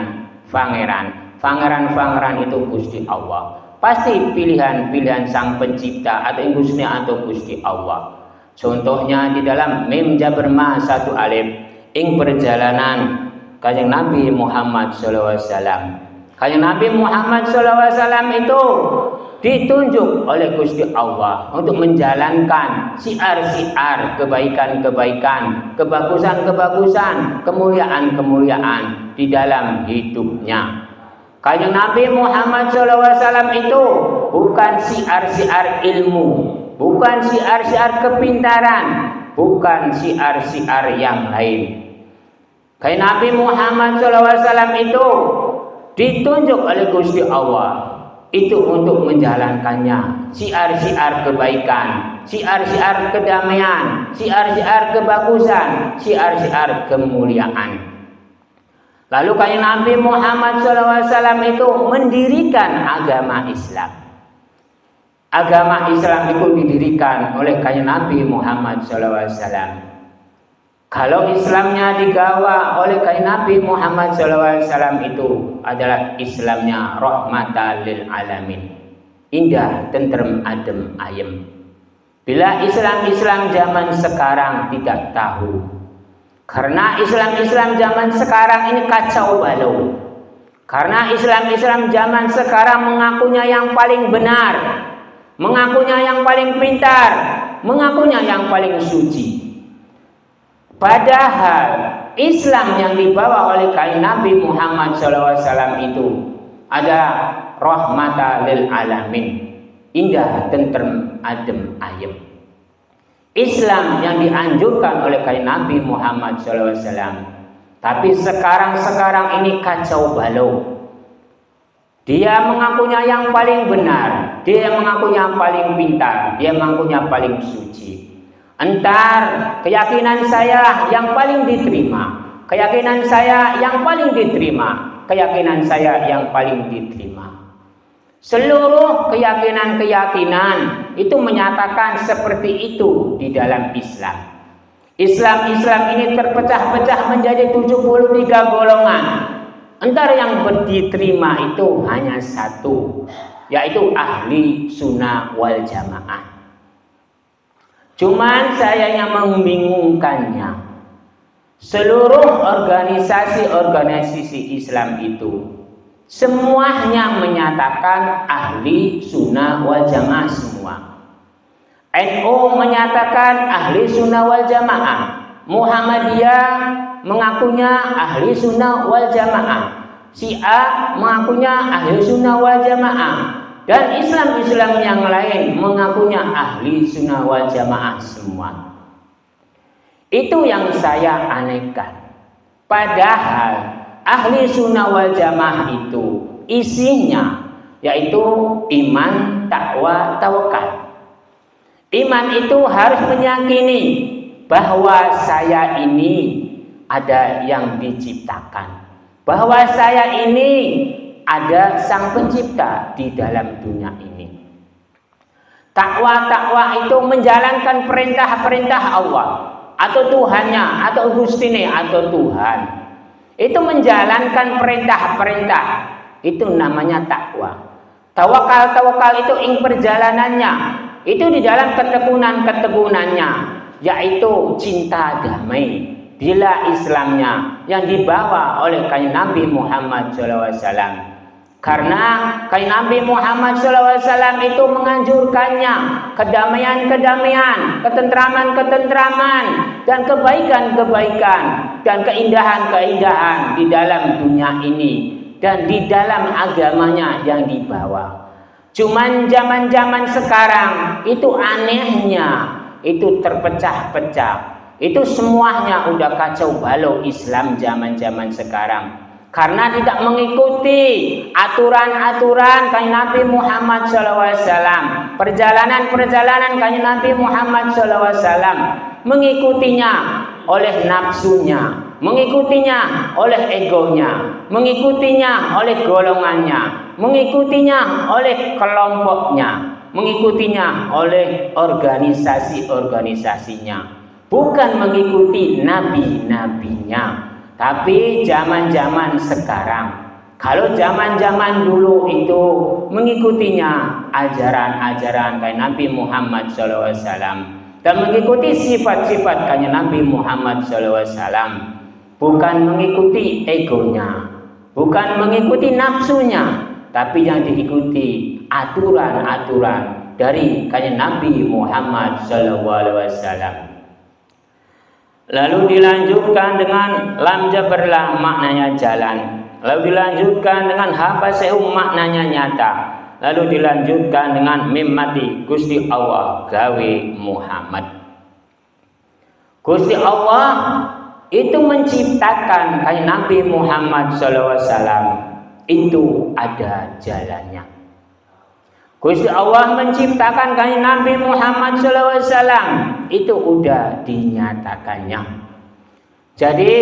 pangeran. Pangeran-pangeran itu Gusti Allah. Pasti pilihan-pilihan Sang Pencipta atau ingusnya atau Gusti Allah. Contohnya di dalam mim jabar ma satu alif ing perjalanan Kanjeng Nabi Muhammad SAW. Kanjeng Nabi Muhammad SAW itu ditunjuk oleh Gusti Allah untuk menjalankan siar-siar kebaikan-kebaikan, kebagusan-kebagusan, kemuliaan-kemuliaan di dalam hidupnya. Kanjeng Nabi Muhammad SAW itu bukan siar-siar ilmu, bukan siar-siar kepintaran, bukan siar-siar yang lain. Kanjeng Nabi Muhammad SAW itu ditunjuk oleh Gusti Allah itu untuk menjalankannya siar-siar kebaikan, siar-siar kedamaian, siar-siar kebagusan, siar-siar kemuliaan. Lalu Kanjeng Nabi Muhammad SAW itu mendirikan agama Islam. Agama Islam itu didirikan oleh Kanjeng Nabi Muhammad SAW. Kalau Islamnya digawa oleh Kanjeng Nabi Muhammad SAW itu adalah Islamnya rahmatan lil alamin. Indah, tentrem, adem, ayem. Bila Islam zaman sekarang tidak tahu. Karena Islam zaman sekarang ini kacau balau. Karena Islam zaman sekarang mengakunya yang paling benar, mengakunya yang paling pintar, mengakunya yang paling suci. Padahal Islam yang dibawa oleh Kanjeng Nabi Muhammad SAW itu ada rahmatan lil alamin, indah, tentrem, adem, ayem. Islam yang dianjurkan oleh Kanjeng Nabi Muhammad SAW. Tapi sekarang ini kacau balau. Dia mengakunya yang paling benar, dia mengakunya yang paling pintar, dia mengakunya paling suci. Entar keyakinan saya yang paling diterima, keyakinan saya yang paling diterima, keyakinan saya yang paling diterima. Seluruh keyakinan-keyakinan itu menyatakan seperti itu di dalam Islam. Islam ini terpecah-pecah menjadi 73 golongan. Entar yang diterima itu hanya satu, yaitu ahli sunnah wal jamaah. Cuman saya yang membingungkannya. Seluruh organisasi Islam itu semuanya menyatakan ahli sunnah wal jamaah semua. NU menyatakan ahli sunnah wal jamaah. Muhammadiyah mengakunya ahli sunnah wal jamaah. Syiah mengakunya ahli sunnah wal jamaah. Dan Islam yang lain mengakunya ahli sunnah wal jamaah semua. Itu yang saya anehkan. Padahal ahli sunnah wal jamaah itu isinya yaitu iman, takwa, tawakal. Iman itu harus meyakini bahwa saya ini ada yang diciptakan, bahwa saya ini ada Sang Pencipta di dalam dunia ini. Takwa itu menjalankan perintah-perintah Allah. atau Tuhannya atau Gustine atau Tuhan. Itu menjalankan perintah-perintah. Itu namanya takwa. Tawakal itu ing perjalanannya. Itu di dalam ketekunan-ketekunannya, yaitu cinta damai. Bila Islamnya yang dibawa oleh Kanjeng Nabi Muhammad SAW. Karena Kanjeng Nabi Muhammad SAW itu menganjurkannya kedamaian-kedamaian, ketentraman-ketentraman, dan kebaikan-kebaikan, dan keindahan-keindahan di dalam dunia ini dan di dalam agamanya yang dibawa. Cuman zaman-zaman sekarang itu anehnya, itu terpecah-pecah. Itu semuanya udah kacau balau Islam zaman-zaman sekarang. Karena tidak mengikuti aturan-aturan Kanjeng Nabi Muhammad SAW. Perjalanan-perjalanan Kanjeng Nabi Muhammad SAW. Mengikutinya oleh nafsunya. Mengikutinya oleh egonya. Mengikutinya oleh golongannya. Mengikutinya oleh kelompoknya. Mengikutinya oleh organisasi-organisasinya. Bukan mengikuti nabi-nabinya, tapi zaman-zaman sekarang. Kalau zaman-zaman dulu itu mengikutinya ajaran-ajaran Kanjeng Nabi Muhammad SAW dan mengikuti sifat-sifat Kanjeng Nabi Muhammad SAW, bukan mengikuti egonya, bukan mengikuti nafsunya, tapi yang diikuti aturan-aturan dari Kanjeng Nabi Muhammad SAW. Lalu dilanjutkan dengan lam jabarlah, maknanya jalan. Lalu dilanjutkan dengan habasehu, maknanya nyata. Lalu dilanjutkan dengan mim mati, Gusti Allah gawe Muhammad. Gusti Allah itu menciptakan Kanjeng Nabi Muhammad SAW. Itu ada jalannya. Gusti Allah menciptakan Kanjeng Nabi Muhammad SAW. Itu udah dinyatakannya. Jadi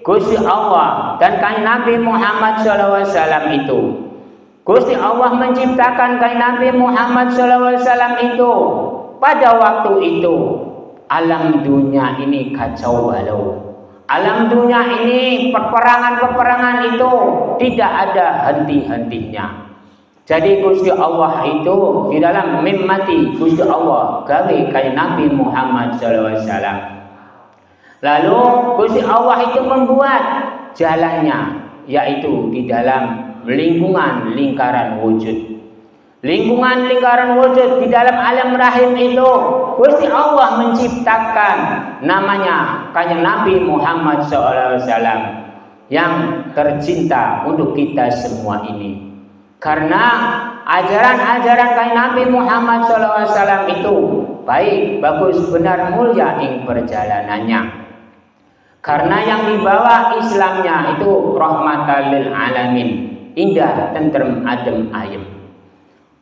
Gusti Allah dan Kanjeng Nabi Muhammad SAW itu, Gusti Allah menciptakan Kanjeng Nabi Muhammad SAW itu pada waktu itu alam dunia ini kacau balau. Alam dunia ini peperangan-peperangan itu tidak ada henti-hentinya. Jadi Gusti Allah itu di dalam mim mati, Gusti Allah gawe Kanjeng Nabi Muhammad SAW. Lalu Gusti Allah itu membuat jalannya, yaitu di dalam lingkungan lingkaran wujud. Lingkungan lingkaran wujud di dalam alam rahim itu Gusti Allah menciptakan namanya Kanjeng Nabi Muhammad SAW yang tercinta untuk kita semua ini. Karena ajaran-ajaran Kanjeng Nabi Muhammad SAW itu baik, bagus, benar, mulia ing perjalanannya. Karena yang dibawa Islamnya itu rahmatan lil alamin, indah, tentrem, adem, ayem.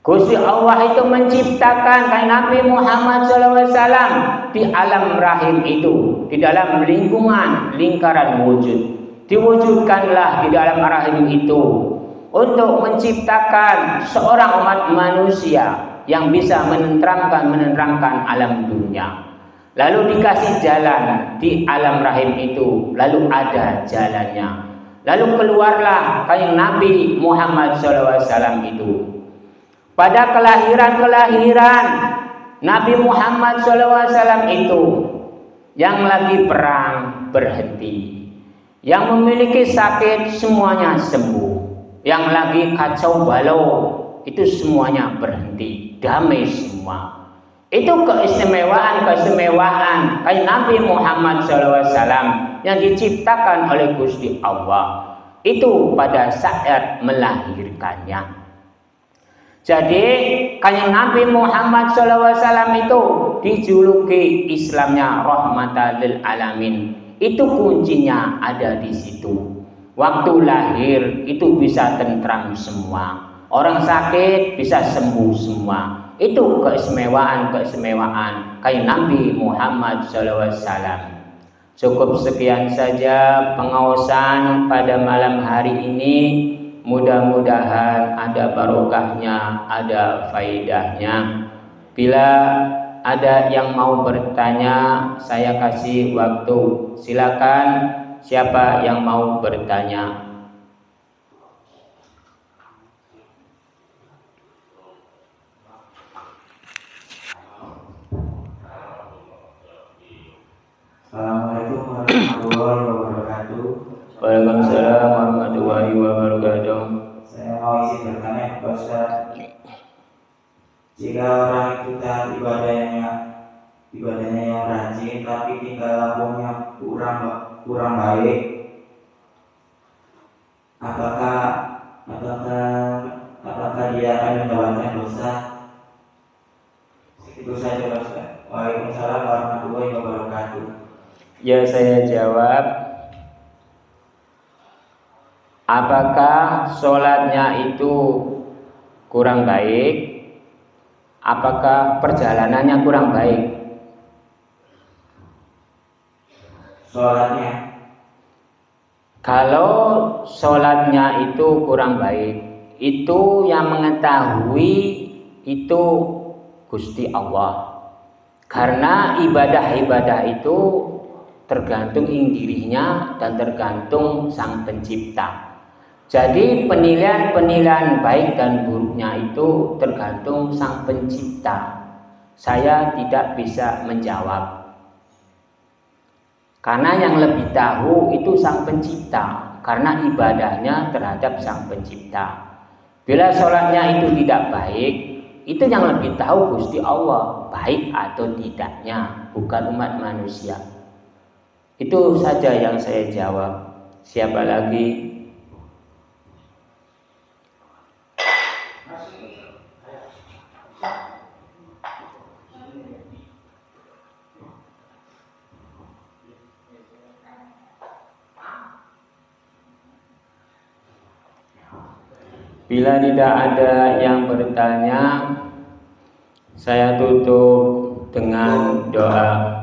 Gusti Allah itu menciptakan Kanjeng Nabi Muhammad SAW di alam rahim itu, di dalam lingkungan lingkaran wujud. Diwujudkanlah di dalam rahim itu untuk menciptakan seorang umat manusia yang bisa menenteramkan alam dunia. Lalu dikasih jalan di alam rahim itu, lalu ada jalannya. Lalu keluarlah Kanjeng Nabi Muhammad SAW itu. Pada kelahiran Nabi Muhammad SAW itu, yang lagi perang berhenti, yang memiliki sakit semuanya sembuh, yang lagi kacau balau itu semuanya berhenti, damai semua. Itu keistimewaan Kanjeng Nabi Muhammad SAW yang diciptakan oleh Gusti Allah itu pada saat melahirkannya. Jadi Kanjeng Nabi Muhammad SAW itu dijuluki Islamnya rahmatan lil alamin. Itu kuncinya ada di situ. Waktu lahir itu bisa tentram semua. Orang sakit bisa sembuh semua. Itu keistimewaan Kanjeng Nabi Muhammad SAW. Cukup sekian saja pengaosan pada malam hari ini. Mudah-mudahan ada barokahnya, ada faedahnya. Bila ada yang mau bertanya, saya kasih waktu. Silakan siapa yang mau bertanya. Assalamualaikum warahmatullahi wabarakatuh. Waalaikumsalam warahmatullahi wabarakatuh. Saya mau izin bertanya kepada Ustaz. Jika orang itu taat ibadahnya yang rajin, tapi tingkah lakunya kurang baik, apakah dia akan mendapatkan dosa? Itu saja Ustaz. Waalaikumsalam warahmatullahi wabarakatuh. Ya, saya jawab. Apakah sholatnya itu kurang baik? Apakah perjalanannya kurang baik? Sholatnya. Kalau sholatnya itu kurang baik, itu yang mengetahui itu Gusti Allah. Karena ibadah-ibadah itu tergantung dirinya dan tergantung Sang Pencipta. Jadi penilaian baik dan buruknya itu tergantung Sang Pencipta. Saya tidak bisa menjawab. Karena yang lebih tahu itu Sang Pencipta, karena ibadahnya terhadap Sang Pencipta. Bila sholatnya itu tidak baik, itu yang lebih tahu Gusti Allah, baik atau tidaknya, bukan umat manusia. Itu saja yang saya jawab. Siapa lagi? Bila tidak ada yang bertanya, saya tutup dengan doa.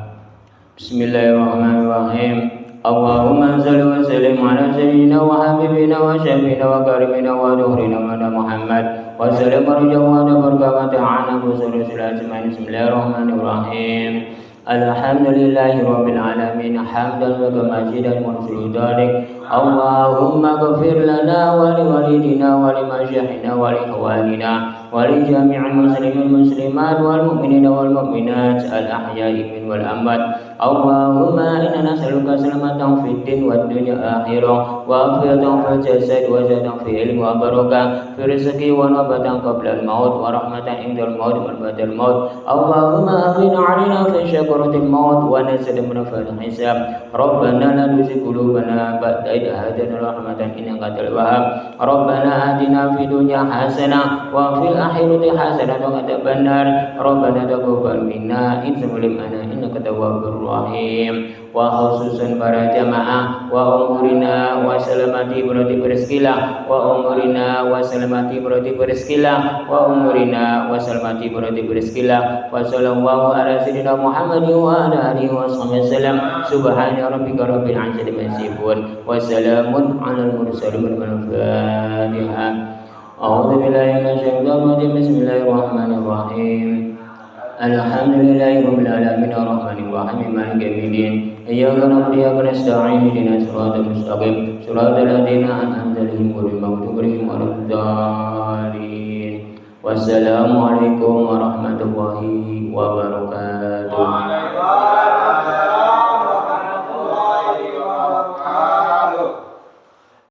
Bismillahirrahmanirrahim. Allahumma salli wa sallim ala sayyidina wa habibina wa syafiina wa karimina wa duhrina Muhammad wa sallim wa barakatuh ala Bismillahirrahmanirrahim. Alhamdulillahi rabbil alamin hamdan wa majidan wa dzalik. Allahumma ghfir lana wa li walidina wa li masyaihina wa li ikhwanina wa li jami'il muslimin muslimat wal mu'minina wal mu'minat al ahya'i wal amwat. Allahumma inna nas'aluka salamatan fid din wad dunya akhirah wa afiyatan fil jasad wa zatan fi ilmi wa barakah fi rizqi wa nabatan qabla al maut wa rahmatan indal maut wa ba'da al maut. Allahumma afina 'alaina fi syakaratil maut wa nas'aluka min fil hisab. Rabbana la tuzigh qulubana ba'da idh hadana rahmatan innaka antal wahhab. Rabbana atina fid dunya hasanah wa fil akhirati hasanah wa qina adzabannar. Rabbana taqabbal minna innaka innaka tawwabur rahim. Wa khususan para jamaah wa umurina wa salamati berarti bereskilah wa umurina wa salamati berarti bereskilah wa umurina wa salamati berarti bereskilah wa sallallahu ala sayyidina Muhammad wa ala alihi wa sallam. Subhana rabbika rabbil izzati amma yasifun wa salamun alal mursalin al-Fatihah. A'udzu billahi minasyaitonir rajim. Bismillahirrahmanirrahim. Alhamdulillahi rabbil alamin arrahmanir rahim maliki yaumiddin. Iyyaka na'budu wa iyyaka nasta'in ihdinas siratal mustaqim siratal ladzina an'amta 'alaihim ghairil maghdubi 'alaihim waladdallin. Wassalamu alaikum warahmatullahi wabarakatuh.